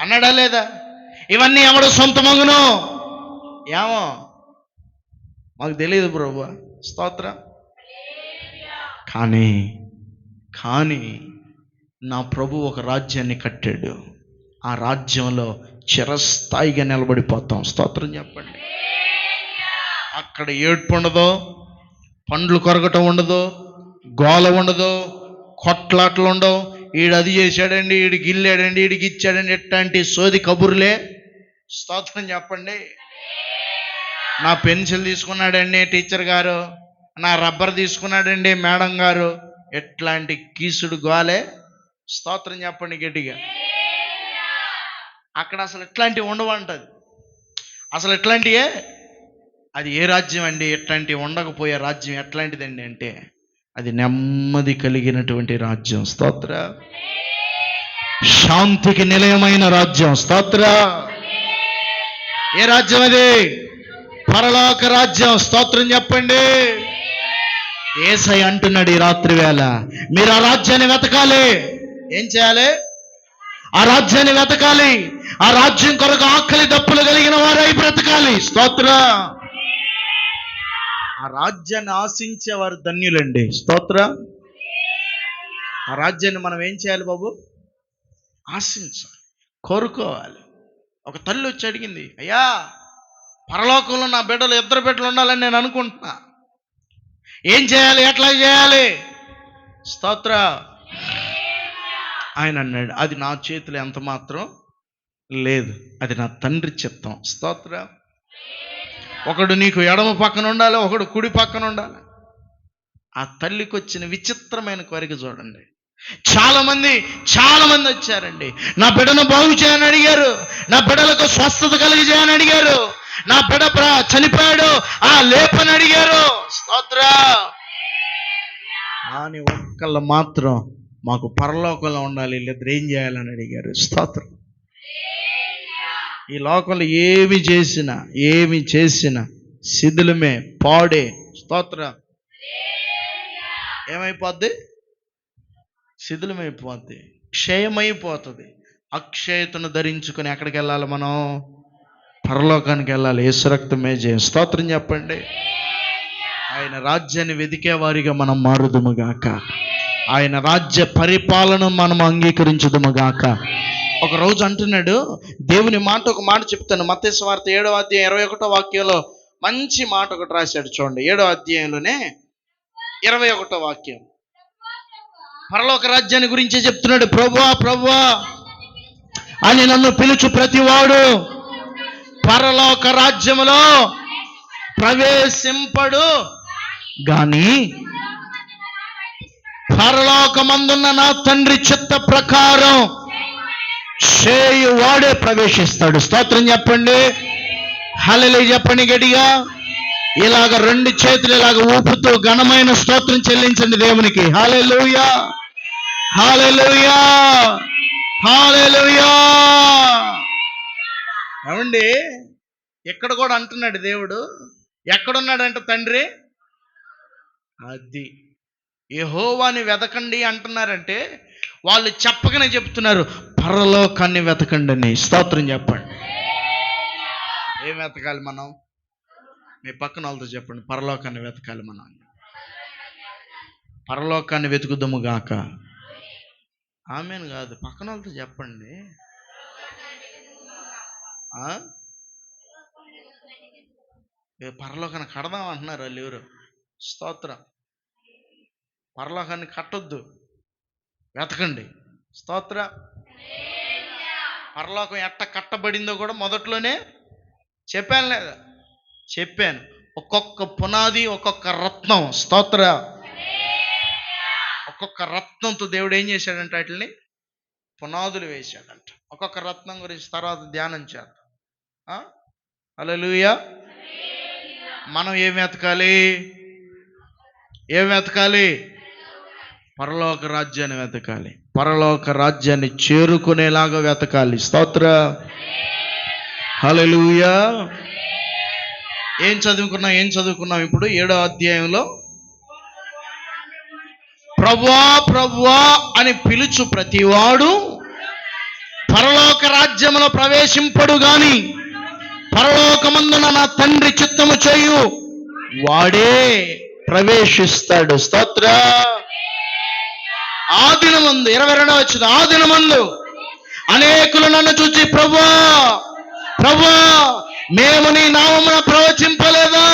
అన్నాడా లేదా? ఇవన్నీ ఎవడు సొంతమగును? ఏమో మాకు తెలియదు ప్రభు. స్తోత్ర. కానీ నా ప్రభు ఒక రాజ్యాన్ని కట్టాడు. ఆ రాజ్యంలో చిరస్థాయిగా నిలబడిపోతాం. స్తోత్రం చెప్పండి. అక్కడ ఏడ్పు ఉండదు, పండ్లు కొరగటం ఉండదు, గోల ఉండదు, కొట్లాట్లు ఉండవు. ఈడు అది చేశాడండి, ఈడికి గిల్లాడండి, ఈడికి ఇచ్చాడండి, ఎట్లాంటి సోది కబుర్లే. స్తోత్రం చెప్పండి. నా పెన్సిల్ తీసుకున్నాడండి టీచర్ గారు, నా రబ్బర్ తీసుకున్నాడండి మేడం గారు, ఎట్లాంటి కీసుడు గోలే. స్తోత్రం చెప్పండి గట్టిగా. అక్కడ అసలు ఎట్లాంటివి ఉండవంటది. అసలు ఎట్లాంటివే. అది ఏ రాజ్యం అండి? ఎట్లాంటివి ఉండకపోయే రాజ్యం ఎట్లాంటిదండి అంటే అది నెమ్మది కలిగినటువంటి రాజ్యం. స్తోత్ర. శాంతికి నిలయమైన రాజ్యం. స్తోత్ర. ఏ రాజ్యం అది? పరలోక రాజ్యం. స్తోత్రం చెప్పండి. యేసయ్య అంటున్నాడు ఈ రాత్రి వేళ, మీరు ఆ రాజ్యాన్ని వెతకాలి. ఏం చేయాలి? ఆ రాజ్యాన్ని వెతకాలి. ఆ రాజ్యం కొరకు ఆకలి దప్పులు కలిగిన వారై బ్రతకాలి. స్తోత్ర. ఆ రాజ్యాన్ని ఆశించేవారు ధన్యులండి. స్తోత్ర. ఆ రాజ్యాన్ని మనం ఏం చేయాలి బాబు? ఆశించాలి, కోరుకోవాలి. ఒక తల్లి వచ్చి అడిగింది, అయ్యా పరలోకంలో నా బిడ్డలు 2 బిడ్డలు ఉండాలని నేను అనుకుంటున్నా, ఏం చేయాలి? ఎట్లా చేయాలి? స్తోత్ర. ఆయన అన్నాడు, అది నా చేతిలో ఎంత మాత్రం లేదు, అది నా తండ్రి చిత్తం. స్తోత్ర. ఒకడు నీకు ఎడమ పక్కన ఉండాలి, ఒకడు కుడి పక్కన ఉండాలి. ఆ తల్లికి వచ్చిన విచిత్రమైన కోరిక చూడండి. చాలా మంది వచ్చారండి. నా బిడ్డను బాగు చేయని అడిగారు, నా బిడ్డలకు స్వస్థత కలిగజేయని అడిగారు, నా బిడ్డ చనిపోయాడు ఆ లేపని అడిగారు. స్తోత్ర. అని ఒక్కళ్ళు మాత్రం మాకు పరలోకంలో ఉండాలి, లేదా ఏం చేయాలని అడిగారు. స్తోత్రం. ఈ లోకంలో ఏమి చేసినా శిథిలమే, పాడే. స్తోత్ర. ఏమైపోద్ది? శిథిలమైపోద్ది, క్షయమైపోతుంది. అక్షయతను ధరించుకొని ఎక్కడికి వెళ్ళాలి మనం? పరలోకానికి వెళ్ళాలి. యేసు రక్తమే జయం. స్తోత్రం చెప్పండి. ఆయన రాజ్యాన్ని వెతికే వారిగా మనం మారుదుముగాక. ఆయన రాజ్య పరిపాలన మనం అంగీకరించుదుముగాక. ఒక రోజు అంటున్నాడు, దేవుని మాట, ఒక మాట చెప్తాను. మత్తయి సువార్త 7వ అధ్యాయం 21వ వాక్యంలో మంచి మాట ఒకటి రాశాడు చూడండి. 7వ అధ్యాయంలోనే 21వ వాక్యం పరలోక రాజ్యాన్ని గురించి చెప్తున్నాడు. ప్రభువా ప్రభువా అని నన్ను పిలుచు ప్రతివాడు పరలోక రాజ్యములో ప్రవేశింపడు గాని పరలోకమందున్న నా తండ్రి చిత్త ప్రకారం చేయువాడే ప్రవేశిస్తాడు. స్తోత్రం చెప్పండి. హల్లెలూయా చెప్పండి గట్టిగా. ఇలాగ 2 చేతులు ఇలాగ ఊపుతూ ఘనమైన స్తోత్రం చెల్లించండి దేవునికి. హల్లెలూయా, హల్లెలూయా, హల్లెలూయా. ఏమండి, ఇక్కడ కూడా అంటున్నాడు దేవుడు. ఎక్కడున్నాడంట తండ్రి? అది యెహోవాని వెతకండి అంటున్నారంటే వాళ్ళు చెప్పకనే చెప్తున్నారు, పరలోకాన్ని వెతకండి అని. స్తోత్రం చెప్పండి. ఏం వెతకాలి మనం? మీ పక్కన వాళ్ళతో చెప్పండి, పరలోకాన్ని వెతకాలి మనం. పరలోకాన్ని వెతుకుదము గాక. ఆమెను కాదు, పక్కన వాళ్ళతో చెప్పండి. పరలోకాన్ని కడదాం అంటున్నారు వాళ్ళు ఎవరు. స్తోత్రం. పరలోకాన్ని కట్టొద్దు, వెతకండి. స్తోత్ర. పరలోకం ఎట్ట కట్టబడిందో కూడా మొదట్లోనే చెప్పాను లేదా? చెప్పాను. ఒక్కొక్క పునాది, ఒక్కొక్క రత్నం. స్తోత్ర. ఒక్కొక్క రత్నంతో దేవుడు ఏం చేశాడంట? వాటిని పునాదులు వేశాడంట. ఒక్కొక్క రత్నం గురించి తర్వాత ధ్యానం చేద్దాం. హల్లెలూయా. మనం ఏం వెతకాలి? ఏం వెతకాలి? పరలోక రాజ్యాన్ని వెతకాలి. పరలోక రాజ్యాన్ని చేరుకునేలాగా వెతకాలి. స్తోత్ర. హల్లెలూయా. ఏం చదువుకున్నాం ఇప్పుడు 7వ అధ్యాయంలో? ప్రభువా ప్రభువా అని పిలుచు ప్రతివాడు పరలోక రాజ్యములో ప్రవేశింపడు గాని పరలోకమందున నా తండ్రి చిత్తము చేయు వాడే ప్రవేశిస్తాడు. స్తోత్ర. ఆ దినమందు 22వ వచనం, ఆ దినమందు అనేకులు నన్ను చూచి ప్రభువా ప్రభువా మేము నీ నామమున ప్రవచింపలేదా?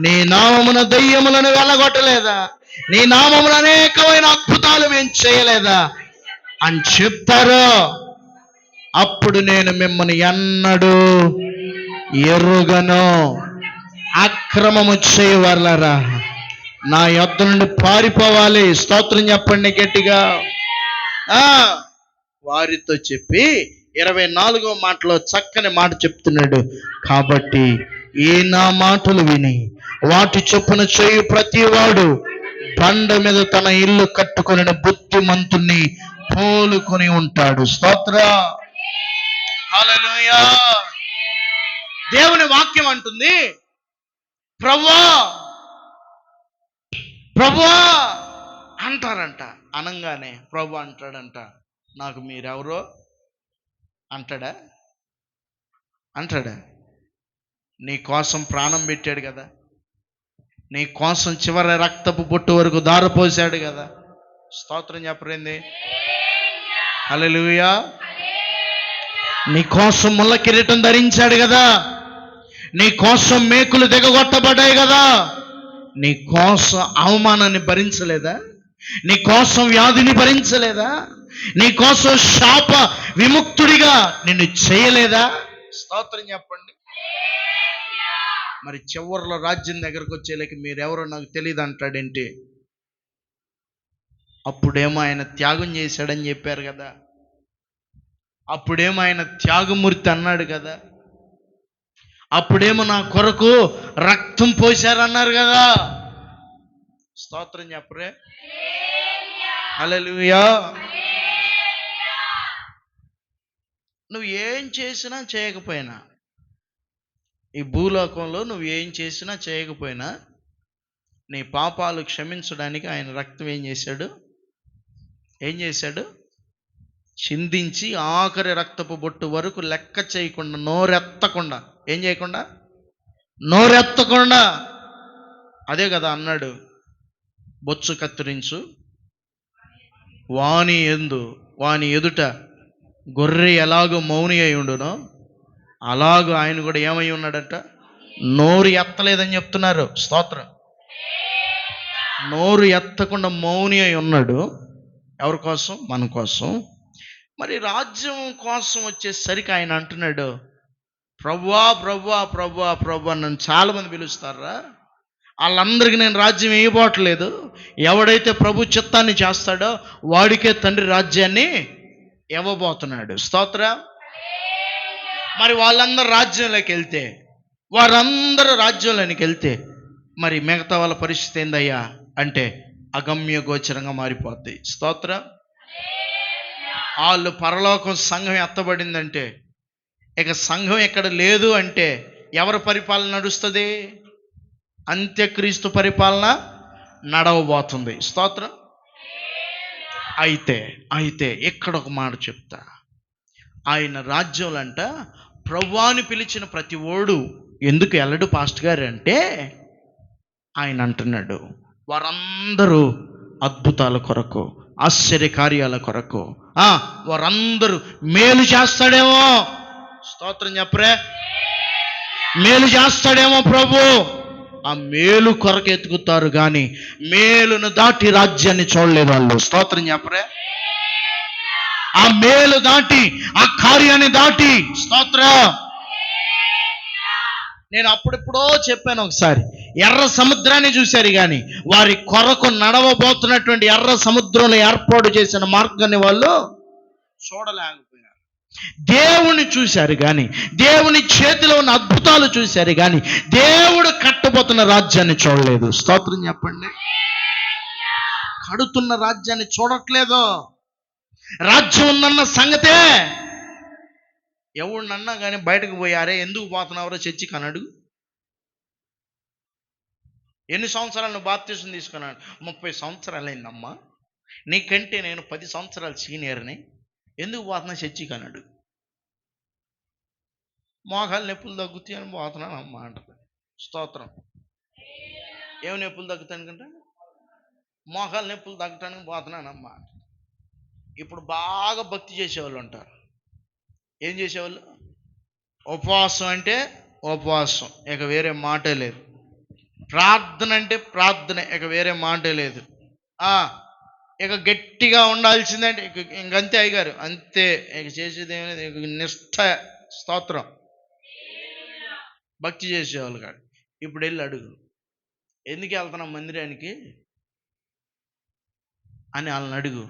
నీ నామమున దయ్యములను వెళ్ళగొట్టలేదా? నీ నామమున అనేకమైన అద్భుతాలు మేము చేయలేదా అని చెప్తారు. అప్పుడు నేను మిమ్మల్ని ఎన్నడూ ఎరుగను. అక్రమము చేయవర్లరా నా యొద్ద నుండి పారిపోవాలి. స్తోత్రం చెప్పండి గట్టిగా. వారితో చెప్పి 24వ మాటలో చక్కని మాట చెప్తున్నాడు. కాబట్టి ఈ నా మాటలు విని వాటి చొప్పున చేయు ప్రతివాడు బండ మీద తన ఇల్లు కట్టుకొని బుద్ధిమంతుణ్ణి పోలుకొని ఉంటాడు. స్తోత్ర. హల్లెలూయా. దేవుని వాక్యం అంటుంది, ప్రభువా ప్రభువా అంటారంట. అనంగానే ప్రభు అంటాడంట, నాకు మీరెవరో అంటాడా? నీ కోసం ప్రాణం పెట్టాడు కదా, నీ కోసం చివరి రక్తపు బొట్టు వరకు దారపోసాడు కదా. స్తోత్రం చెప్పరేంది? హల్లెలూయా. నీ కోసం ముళ్ళ కిరీటం ధరించాడు కదా, నీ కోసం మేకులు దిగగొట్టబడ్డాయి కదా, నీ కోసం అవమానాన్ని భరించలేదా? నీ కోసం వ్యాధిని భరించలేదా? నీ కోసం శాప విముక్తుడిగా నిన్ను చేయలేదా? స్తోత్రం చెప్పండి. మరి చివరిలో రాజ్యం దగ్గరకు వచ్చేలేక మీరెవరో నాకు తెలియదు అంటాడేంటి? అప్పుడేమో ఆయన త్యాగం చేశాడని చెప్పారు కదా, అప్పుడేమో ఆయన త్యాగమూర్తి అన్నాడు కదా, అప్పుడేమో నా కొరకు రక్తం పోశారన్నారు కదా. స్తోత్రం చెప్పరే. హల్లెలూయా. నువ్వు ఏం చేసినా చేయకపోయినా, ఈ భూలోకంలో నువ్వు ఏం చేసినా చేయకపోయినా, నీ పాపాలు క్షమించడానికి ఆయన రక్తం ఏం చేశాడు? చిందించి ఆఖరి రక్తపు బొట్టు వరకు లెక్క చేయకుండా, నోరెత్తకుండా, ఏం చేయకుండా? నోరెత్తకుండా. అదే కదా అన్నాడు, బొచ్చు కత్తిరించు, వాని ఎదుట గొర్రె ఎలాగో మౌని అయి ఉండునో అలాగూ ఆయన కూడా ఏమై ఉన్నాడంట? నోరు ఎత్తలేదని చెప్తున్నారు. స్తోత్రం. నోరు ఎత్తకుండా మౌని అయి ఉన్నాడు. ఎవరి కోసం? మన కోసం. మరి రాజ్యం కోసం వచ్చేసరికి ఆయన అంటున్నాడు, ప్రభువా ప్రభువా ప్రభువా ప్రభువా నన్ను చాలామంది పిలుస్తారా, వాళ్ళందరికీ నేను రాజ్యం ఇవ్వబోట్లేదు. ఎవడైతే ప్రభు చిత్తాన్ని చేస్తాడో వాడికే తండ్రి రాజ్యాన్ని ఇవ్వబోతున్నాడు. స్తోత్ర. మరి వారందరూ రాజ్యంలోకి వెళ్తే మరి మిగతా వాళ్ళ పరిస్థితి ఏందయ్యా అంటే అగమ్య గోచరంగా మారిపోద్ది. స్తోత్ర. వాళ్ళు పరలోకం సంఘం ఎత్తబడిందంటే, ఇక సంఘం ఎక్కడ లేదు అంటే ఎవరి పరిపాలన నడుస్తుంది? అంత్యక్రీస్తు పరిపాలన నడవబోతుంది. స్తోత్రం. అయితే ఇక్కడ ఒక మాట చెప్తా. ఆయన రాజ్యంలో అంట ప్రభువాని పిలిచిన ప్రతి ఓడు ఎందుకు వెళ్ళడు పాస్టర్ గారు అంటే, ఆయన అంటున్నాడు వారందరూ అద్భుతాల కొరకు, ఆశ్చర్యకార్యాల కొరకు, వారందరూ మేలు చేస్తాడేమో. స్తోత్రం చెప్పరే. మేలు చేస్తాడేమో ప్రభు, ఆ మేలు కొరకు ఎతుకుతారు కానీ మేలును దాటి రాజ్యాన్ని చూడలేదు వాళ్ళు. స్తోత్రం చెప్పరే. ఆ మేలు దాటి, ఆ కార్యాన్ని దాటి, స్తోత్ర. నేను అప్పుడెప్పుడో చెప్పాను ఒకసారి, ఎర్ర సముద్రాన్ని చూశారు కానీ వారి కొరకు నడవబోతున్నటువంటి ఎర్ర సముద్రంలో ఏర్పాటు చేసిన మార్గాన్ని వాళ్ళు చూడలేకపోయారు. దేవుని చూశారు కానీ, దేవుని చేతిలో ఉన్న అద్భుతాలు చూశారు కానీ దేవుడు కట్టబోతున్న రాజ్యాన్ని చూడలేదు. స్తోత్రం చెప్పండి. కడుతున్న రాజ్యాన్ని చూడట్లేదు. రాజ్యం ఉందన్న సంగతే ఎవరినన్నా కానీ బయటకు పోయారే ఎందుకు పోతున్నారో చర్చికి అని అడుగు. ఎన్ని సంవత్సరాలు నువ్వు బాప్తీసం తీసుకున్నాడు? 30 సంవత్సరాలు అయిందమ్మా. నీకంటే నేను 10 సంవత్సరాలు సీనియర్ని. ఎందుకు పోతున్నా చర్చికి అని అడుగు. మోకాలు నొప్పులు తగ్గుతాయి అని పోతున్నాను అమ్మ అంటది. స్తోత్రం. ఏమి నొప్పులు తగ్గుతానుకంటే మోకాలు నొప్పులు తగ్గటానికి పోతున్నానమ్మ. ఇప్పుడు బాగా భక్తి చేసేవాళ్ళు ఉంటారు. ఏం చేసేవాళ్ళు? ఉపవాసం అంటే ఉపవాసం, ఇక వేరే మాటే లేదు. ప్రార్థన అంటే ప్రార్థన, ఇక వేరే మాటే లేదు. ఇక గట్టిగా ఉండాల్సిందంటే ఇంకంతే అయ్యగారు, అంతే. ఇక చేసేది ఏమి లేదు, ఇక నిష్ఠ. స్తోత్రం. భక్తి చేసేవాళ్ళు కాదు. ఇప్పుడు వెళ్ళి అడుగు, ఎందుకు వెళ్తున్నాం మందిరానికి అని వాళ్ళని అడుగు.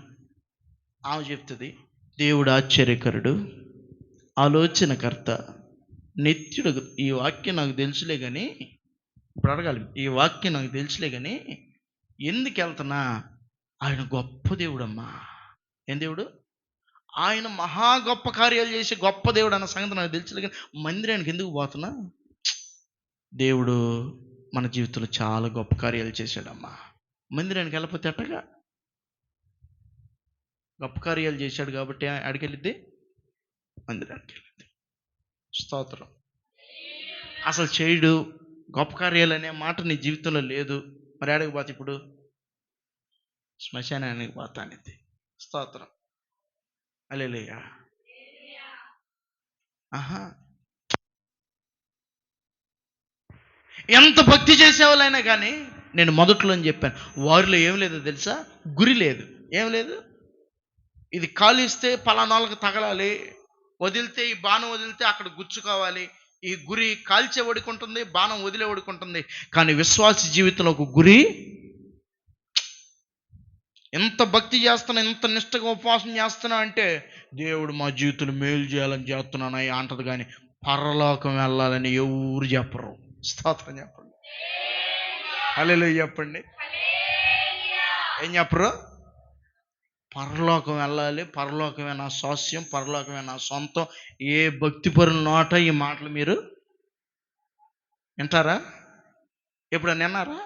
ఆమె చెప్తుంది, దేవుడు ఆశ్చర్యకరుడు, ఆలోచనకర్త, నిత్యుడు. ఈ వాక్యం నాకు తెలుసులే కానీ, ఇప్పుడు అడగాలి, ఈ వాక్యం నాకు తెలుసులే కానీ ఎందుకు వెళ్తున్నా? ఆయన గొప్ప దేవుడమ్మా. ఏం దేవుడు? ఆయన మహా గొప్ప కార్యాలు చేసే గొప్ప దేవుడు అన్న సంగతి నాకు తెలుసులే కానీ మందిరానికి ఎందుకు పోతున్నా? దేవుడు మన జీవితంలో చాలా గొప్ప కార్యాలు చేశాడమ్మా. మందిరానికి వెళ్ళకపోతే అట్టగా? గొప్ప కార్యాలు చేశాడు కాబట్టి అడికెళ్ళిద్ది, మందిరానికి వెళ్ళిద్ది. స్తోత్రం. అసలు చేయడు, గొప్ప కార్యాలు అనే మాట నీ జీవితంలో లేదు, మరి ఆడికి పోతే ఇప్పుడు శ్మశానానికి పోతానిది. స్తోత్రం. హల్లెలూయా. ఎంత భక్తి చేసేవాళ్ళైనా కానీ, నేను మొదట్లో చెప్పాను, వారిలో ఏం లేదో తెలుసా? గురి లేదు. ఏం లేదు. ఇది కాలిస్తే పలానాళ్ళకి తగలాలి, వదిలితే ఈ బాణం వదిలితే అక్కడ గుచ్చుకోవాలి. ఈ గురి కాల్చే ఒడుకుంటుంది, బాణం వదిలే ఒడుకుంటుంది. కానీ విశ్వాస జీవితంలో ఒక గురి. ఎంత భక్తి చేస్తున్నా, ఎంత నిష్టగా ఉపవాసం చేస్తున్నా అంటే దేవుడు మా జీవితంలో మేలు చేయాలని చేస్తున్నాను అంటది కానీ పరలోకం వెళ్ళాలని ఎవరు చెప్పరు. స్తోత్రం చెప్పండి. హల్లెలూయా చెప్పండి. ఏం చెప్పరు? పరలోకం వెళ్ళాలి, పరలోకమే నా స్వాస్యం, పరలోకమే నా సొంతం. ఏ భక్తి పరుల నోట ఈ మాటలు మీరు వింటారా? ఎప్పుడన్నా విన్నారా?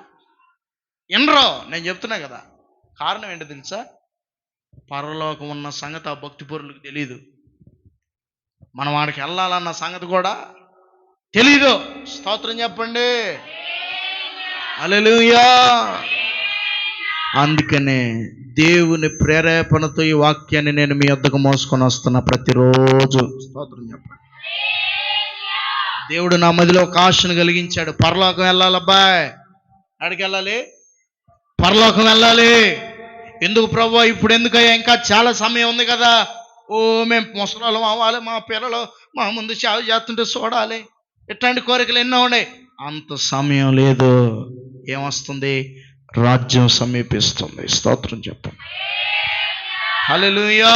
వినరు. నేను చెప్తున్నా కదా. కారణం ఏంటో తెలుసా? పరలోకం ఉన్న సంగతి ఆ భక్తి పరులకు తెలియదు. మనం వాడికి వెళ్ళాలన్న సంగతి కూడా తెలీదు. స్తోత్రం చెప్పండి. హల్లెలూయా. అందుకనే దేవుని ప్రేరేపణతో ఈ వాక్యాన్ని నేను మీ వద్దకు మోసుకొని వస్తున్నా ప్రతిరోజు. స్తోత్రం చెప్పండి. దేవుడు నా మదిలో ఒక ఆశను కలిగించాడు. పరలోకం వెళ్ళాలి అబ్బాయి. అడిగి వెళ్ళాలి, పరలోకం వెళ్ళాలి. ఎందుకు ప్రభువా? ఇప్పుడు ఎందుకయ్యా? ఇంకా చాలా సమయం ఉంది కదా. మేము ముసలాలు అవ్వాలి, మా పిల్లలు మా ముందు సేవ చేస్తుంటే చూడాలి, ఇట్లాంటి కోరికలు ఎన్నో ఉన్నాయి. అంత సమయం లేదు. ఏమొస్తుంది? రాజ్యం సమీపిస్తుంది. స్తోత్రం చెప్పండి. హల్లెలూయా.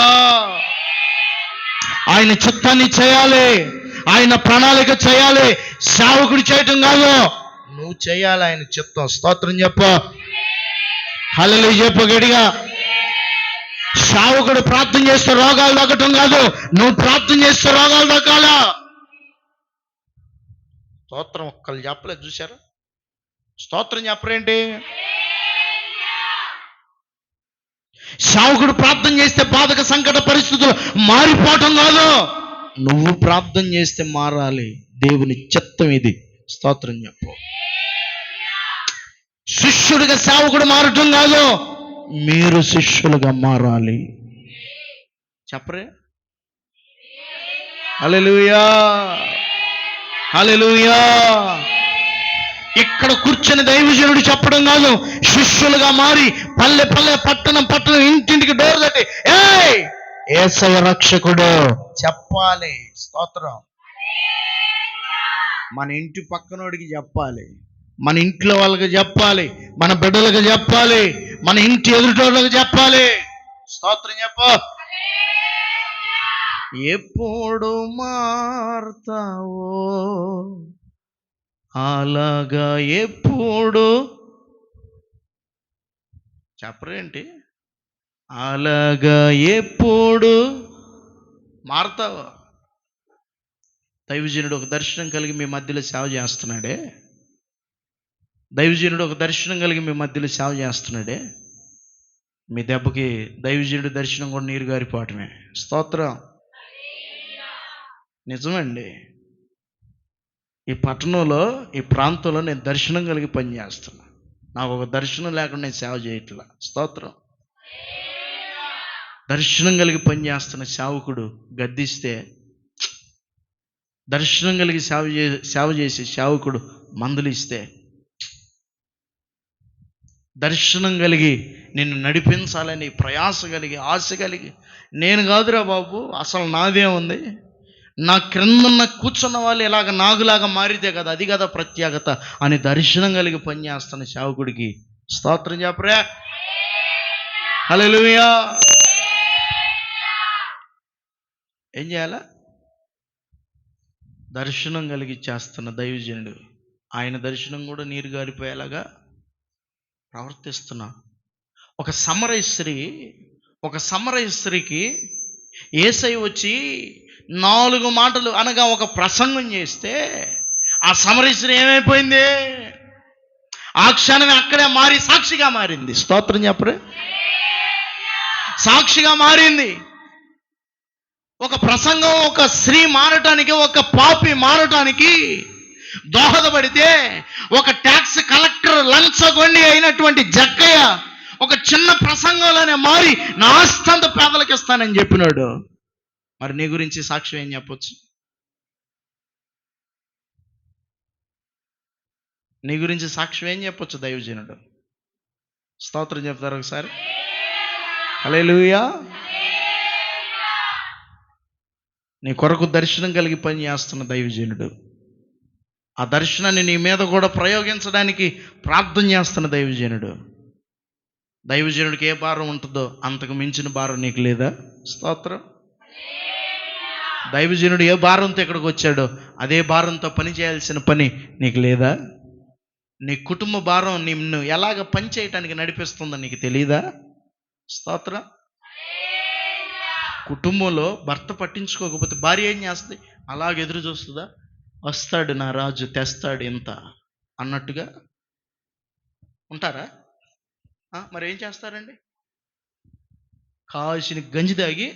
ఆయన చిత్తాన్ని చేయాలి, ఆయన ప్రణాళిక చేయాలి. సేవకుడు చేయటం కాదు, నువ్వు చేయాలి ఆయన చిత్తం. స్తోత్రం చెప్పు. హల్లెలూయా చెప్పు గట్టిగా. సేవకుడు ప్రార్థన చేస్తే రోగాలు తగ్గటం కాదు, నువ్వు ప్రార్థన చేస్తే రోగాలు తగ్గాలా. స్తోత్రం. ఒక్కళ్ళు చెప్పలేదు, చూసారా? స్తోత్రం చెప్పరేంటి? సేవకుడు ప్రార్థన చేస్తే బాధక సంకట పరిస్థితులు మారిపోవటం కాదు, నువ్వు ప్రార్థన చేస్తే మారాలి. దేవుని చిత్తం ఇది. స్తోత్రం చెప్పు. శిష్యుడిగా సేవకుడు మారటం కాదు, మీరు శిష్యులుగా మారాలి. చెప్పరే? హల్లెలూయా. హల్లెలూయా. ఇక్కడ కూర్చొని దైవజనుడు చెప్పడం కాదు, శిష్యులుగా మారి పల్లె పల్లె పట్టణం పట్టణం ఇంటింటికి డోర్ తట్టి ఏయ్ యేసయ్య రక్షకుడు చెప్పాలి. స్తోత్రం. మన ఇంటి పక్కనోడికి చెప్పాలి, మన ఇంట్లో వాళ్ళకి చెప్పాలి, మన బిడ్డలకు చెప్పాలి, మన ఇంటి ఎదుటోళ్ళకి చెప్పాలి. స్తోత్రం చెప్ప. ఎప్పుడు మారుతావో అలాగా ఎప్పుడు చెప్పరేంటి? అలాగా ఎప్పుడు మారుతావో. దైవజనుడు ఒక దర్శనం కలిగి మీ మధ్యలో సేవ చేస్తున్నాడే, దైవజనుడు ఒక దర్శనం కలిగి మీ మధ్యలో సేవ చేస్తున్నాడే, మీ దెబ్బకి దైవజనుడి దర్శనం కూడా నీరు గారిపోవటమే. స్తోత్రం. నిజమండి. ఈ పట్టణంలో ఈ ప్రాంతంలో నేను దర్శనం కలిగి పనిచేస్తున్నా. నాకు ఒక దర్శనం లేకుండా నేను సేవ చేయట్లా. స్తోత్రం. దర్శనం కలిగి పనిచేస్తున్న సేవకుడు గద్దిస్తే, దర్శనం కలిగి సేవ చేసి సేవకుడు మందులు ఇస్తే, దర్శనం కలిగి నిన్ను నడిపించాలని ప్రయాస కలిగి ఆశ కలిగి, నేను కాదురా బాబు అసలు నాదే ఉంది, నా క్రిందన్న కూర్చున్న వాళ్ళు ఇలాగ నాగులాగా మారితే కదా, అది కదా ప్రత్యేకత అని దర్శనం కలిగి పనిచేస్తున్న సేవకుడికి స్తోత్రం చెప్పరా. హల్లెలూయా. ఏం చేయాలా? దర్శనం కలిగి చేస్తున్న దైవజనుడు ఆయన దర్శనం కూడా నీరు గారిపోయేలాగా ప్రవర్తిస్తున్నా. ఒక సమరయ స్త్రీకి యేసయ్య వచ్చి 4 మాటలు అనగా ఒక ప్రసంగం చేస్తే ఆ సమరయ స్త్రీ ఏమైపోయింది? ఆ క్షణమే అక్కడే మారి సాక్షిగా మారింది. స్తోత్రం చెప్పరే. సాక్షిగా మారింది. ఒక ప్రసంగం ఒక స్త్రీ మారటానికి, ఒక పాపి మారటానికి దోహదపడితే, ఒక ట్యాక్స్ కలెక్టర్ లంచగొండి అయినటువంటి జక్కయ్య ఒక చిన్న ప్రసంగంలోనే మారి నా ఆస్తంత పేదలకు ఇస్తానని చెప్పినాడు. మరి నీ గురించి సాక్ష్యం ఏం చెప్పొచ్చు? నీ గురించి సాక్ష్యం ఏం చెప్పొచ్చు దైవజనుడు? స్తోత్రం చెప్తారు ఒకసారి. హల్లెలూయా. నీ కొరకు దర్శనం కలిగి పని చేస్తున్న దైవజనుడు, ఆ దర్శనాన్ని నీ మీద కూడా ప్రయోగించడానికి ప్రార్థన చేస్తున్న దైవజనుడు. దైవజనుడికి ఏ భారం ఉంటుందో అంతకు మించిన భారం నీకు లేదా? స్తోత్రం. దైవజనుడు ఏ భారంతో ఇక్కడికి వచ్చాడో అదే భారంతో పని చేయాల్సిన పని నీకు లేదా? నీ కుటుంబ భారం నిన్ను ఎలాగ పని చేయటానికి నడిపిస్తుందో నీకు తెలీదా? స్తోత్రం. కుటుంబంలో భర్త పట్టించుకోకపోతే భార్య ఏం చేస్తుంది? అలాగే ఎదురు చూస్తుందా? వస్తాడు నా రాజు, తెస్తాడు ఇంత అన్నట్టుగా ఉంటారా? మరి ఏం చేస్తారండి? కావాల్సిన గంజి తాగి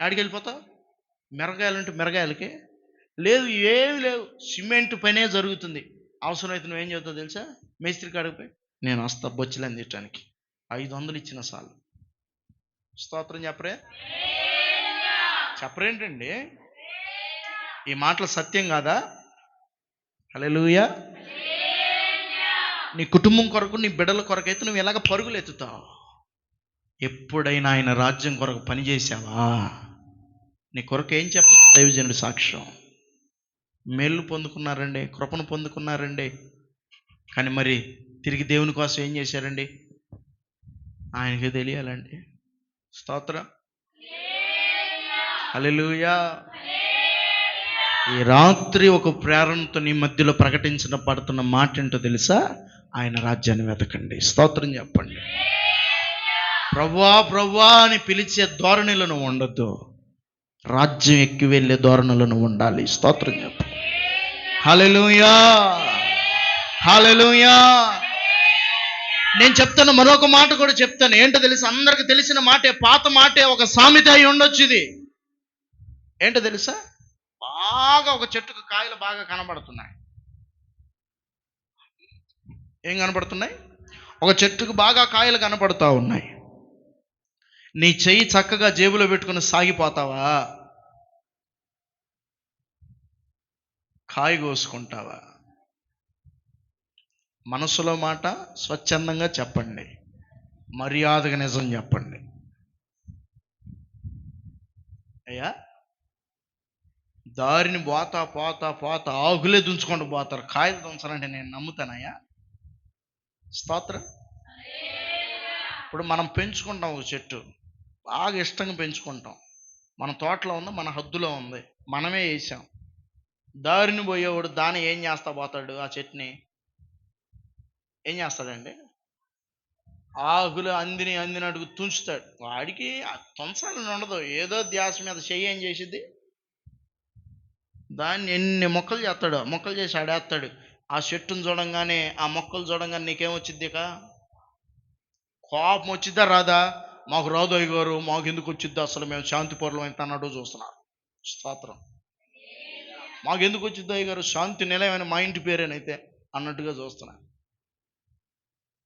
ఆడికి వెళ్ళిపోతావు. మిరగాయలంటే మిరగాయలకి లేదు, ఏమి లేవు, సిమెంట్ పనే జరుగుతుంది. అవసరమైతే నువ్వేం చెబుతావు తెలుసా? మేస్త్రి కాడికి పోయి నేను వస్తా బొచ్చులని తిట్టడానికి 500 ఇచ్చిన చాలు. స్తోత్రం చెప్పరేంటండి? ఈ మాటలు సత్యం కాదా? హల్లెలూయా. నీ కుటుంబం కొరకు, నీ బిడ్డల కొరకైతే నువ్వు ఎలాగ పరుగులు ఎత్తుతావు? ఎప్పుడైనా ఆయన రాజ్యం కొరకు పనిచేసావా? నీ కొరకు ఏం చెప్పచ్చు దైవజనుడి సాక్ష్యం? మేలు పొందుకున్నారండి, కృపను పొందుకున్నారండి, కానీ మరి తిరిగి దేవుని కోసం ఏం చేశారండి? ఆయనకే తెలియాలండి. స్తోత్రం. హల్లెలూయా. ఈ రాత్రి ఒక ప్రేరణతో నీ మధ్యలో ప్రకటించబడుతున్న మాట ఏంటో తెలుసా? ఆయన రాజ్యాన్ని వెతకండి. స్తోత్రం చెప్పండి. ప్రభువా ప్రభువా అని పిలిచే ధోరణిలో నువ్వు ఉండొద్దు, రాజ్యం ఎక్కి వెళ్ళే ధోరణిలో నువ్వు ఉండాలి. స్తోత్రం చెప్పు. హల్లెలూయా. హల్లెలూయా. నేను చెప్తాను, మరొక మాట కూడా చెప్తాను. ఏంటో తెలుసా? అందరికి తెలిసిన మాటే, పాత మాటే, ఒక సామెత అయి ఉండొచ్చు ఇది. ఏంటో తెలుసా? బాగా ఒక చెట్టుకు కాయలు బాగా కనబడుతున్నాయి. ఏం కనబడుతున్నాయి? ఒక చెట్టుకు బాగా కాయలు కనబడుతూ ఉన్నాయి. నీ చెయ్యి చక్కగా జేబులో పెట్టుకుని సాగిపోతావా? కాయ కోసుకుంటావా? మనసులో మాట స్వచ్ఛందంగా చెప్పండి, మర్యాదగా నిజం చెప్పండి. అయ్యా, దారిని పోతా పోతా పోతా ఆకులే దుంచుకుంటూ పోతారు, కాయలు దుంచాలంటే నేను నమ్ముతానయ్యా? స్తోత్రం. ఇప్పుడు మనం పెంచుకుంటాం ఒక చెట్టు, బాగా ఇష్టంగా పెంచుకుంటాం. మన తోటలో ఉంది, మన హద్దులో ఉంది, మనమే వేసాం. దారిని పోయేవాడు దాన్ని ఏం చేస్తా పోతాడు? ఆ చెట్టుని ఏం చేస్తాడండి? ఆకులు అందినట్టుకు తుంచుతాడు. వాడికి తుంచాలని ఉండదు, ఏదో ధ్యాస మీద చెయ్యి ఏం చేసిద్ది, దాన్ని ఎన్ని మొక్కలు చేస్తాడు, మొక్కలు చేసి ఆడేస్తాడు. ఆ చెట్టును చూడంగానే, ఆ మొక్కలు చూడంగానే నీకేమొచ్చిద్ది? ఇక కోపం వచ్చిద్దా రాదా? మాకు రాదు అయ్యగారు, మాకు ఎందుకు వచ్చిద్ది, అసలు మేము శాంతి పరులం ఎంత అన్నట్టు చూస్తున్నారు. స్తోత్రం. మాకు ఎందుకు వచ్చిద్ది అయ్యగారు, శాంతి నిలయమైన మా ఇంటి పేరేనైతే అన్నట్టుగా చూస్తున్నా.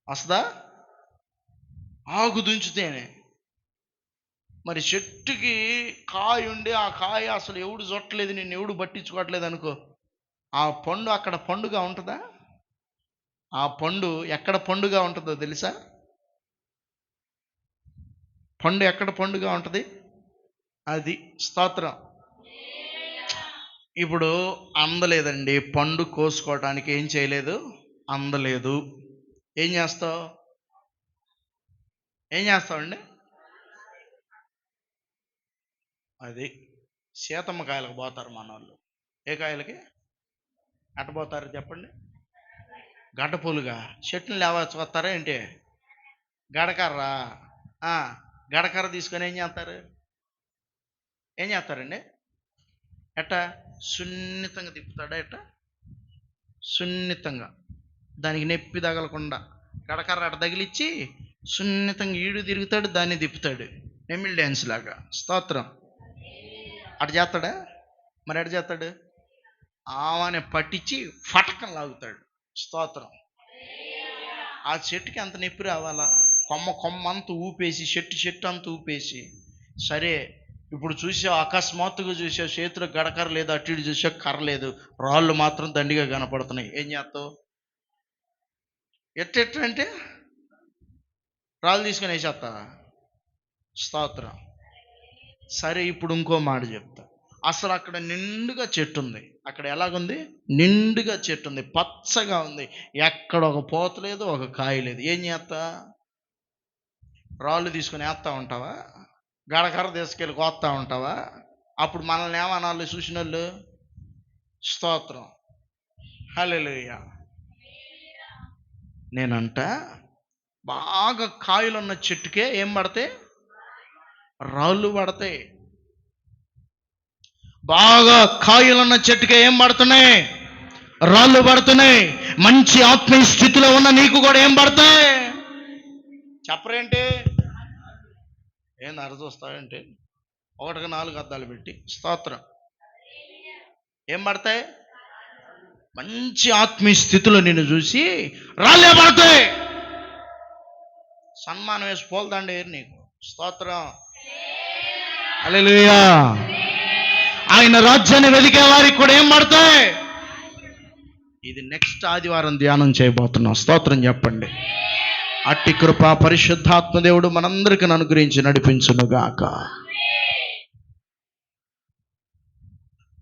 వస్తుందా? ఆకు దుంచితేనే. మరి చెట్టుకి కాయ ఉండి ఆ కాయ అసలు ఎవడు చుట్టలేదు, నిన్ను ఎవడు పట్టించుకోవట్లేదు అనుకో, ఆ పండు అక్కడ పండుగ ఉంటుందా? ఆ పండు ఎక్కడ పండుగ ఉంటుందో తెలుసా? పండు ఎక్కడ పండుగ ఉంటుంది? అది. స్తోత్రం. ఇప్పుడు అందలేదండి, పండు కోసుకోవడానికి ఏం చేయలేదు, అందలేదు. ఏం చేస్తావండి? అది సీతమ్మ కాయలకు పోతారు మన వాళ్ళు. ఏ కాయలకి ఎట్ట పోతారు చెప్పండి? గడ్డపూలుగా చెట్టుని లేవచ్చుకొస్తారా ఏంటి? గడకర్రా. గడకర్ర తీసుకొని ఏం చేస్తారండి? ఎట్ట సున్నితంగా తిప్పుతాడా? ఎట్ట సున్నితంగా, దానికి నొప్పి తగలకుండా గడకర్ర అట్ట తగిలిచ్చి సున్నితంగా ఈడు తిరుగుతాడు, దాన్ని తిప్పుతాడు, ఎమిల్ డ్యాన్స్ లాగా. స్తోత్రం. అటు చేస్తాడా? మరి ఎటు చేస్తాడు? ఆమెని పట్టించి ఫటకం లాగుతాడు. స్తోత్రం. ఆ చెట్టుకి అంత నొప్పి రావాలా? కొమ్మ అంతా ఊపేసి, చెట్టు అంతా ఊపేసి, సరే ఇప్పుడు చూసావు, అకస్మాత్తుగా చూసావు, చేతిలో గడకర లేదు, అటు ఇటు చూసావు కర్ర లేదు, రాళ్ళు మాత్రం దండిగా కనపడుతున్నాయి. ఏం చేస్తావు? ఎట్టంటే రాళ్ళు తీసుకొని వేసేస్తావా? స్తోత్రం. సరే, ఇప్పుడు ఇంకో మాట చెప్తా. అసలు అక్కడ నిండుగా చెట్టు ఉంది. అక్కడ ఎలాగుంది? నిండుగా చెట్టు ఉంది, పచ్చగా ఉంది, ఎక్కడ ఒక పోత లేదు, ఒక కాయ లేదు. ఏం చేస్తా? రాళ్ళు తీసుకొని వేస్తా ఉంటావా? గడకర్ర తీసుకెళ్ళి కోస్తా ఉంటావా? అప్పుడు మనల్ని ఏమనాలి చూసిన వాళ్ళు? స్తోత్రం. హల్లెలూయా. నేనంట బాగా కాయలున్న చెట్టుకే ఏం పడతాయి? రాళ్ళు పడతాయి. బాగా కాయలున్న చెట్టుకే ఏం పడుతున్నాయి? రాళ్ళు పడుతున్నాయి. మంచి ఆత్మీయ స్థితిలో ఉన్న నీకు కూడా ఏం పడతాయి? చెప్పరేంటి? ఏంది అరచొస్తాయంటే? 1కి 4 అద్దాలు పెట్టి. స్తోత్రం. ఏం పడతాయి? మంచి ఆత్మీయ స్థితిలో నిన్ను చూసి రాళ్ళే పడతాయి. సన్మానం వేసి పోల్దండి నీకు. స్తోత్రం. హల్లెలూయా. ఆయన రాజ్యాన్ని వెతికే వారికి కూడా ఏం పడతాయి? ఇది నెక్స్ట్ ఆదివారం ధ్యానం చేయబోతున్నాం. స్తోత్రం చెప్పండి. అట్టి కృప పరిశుద్ధాత్మ దేవుడు మనందరికీ అనుగ్రహించి నడిపించునుగాక.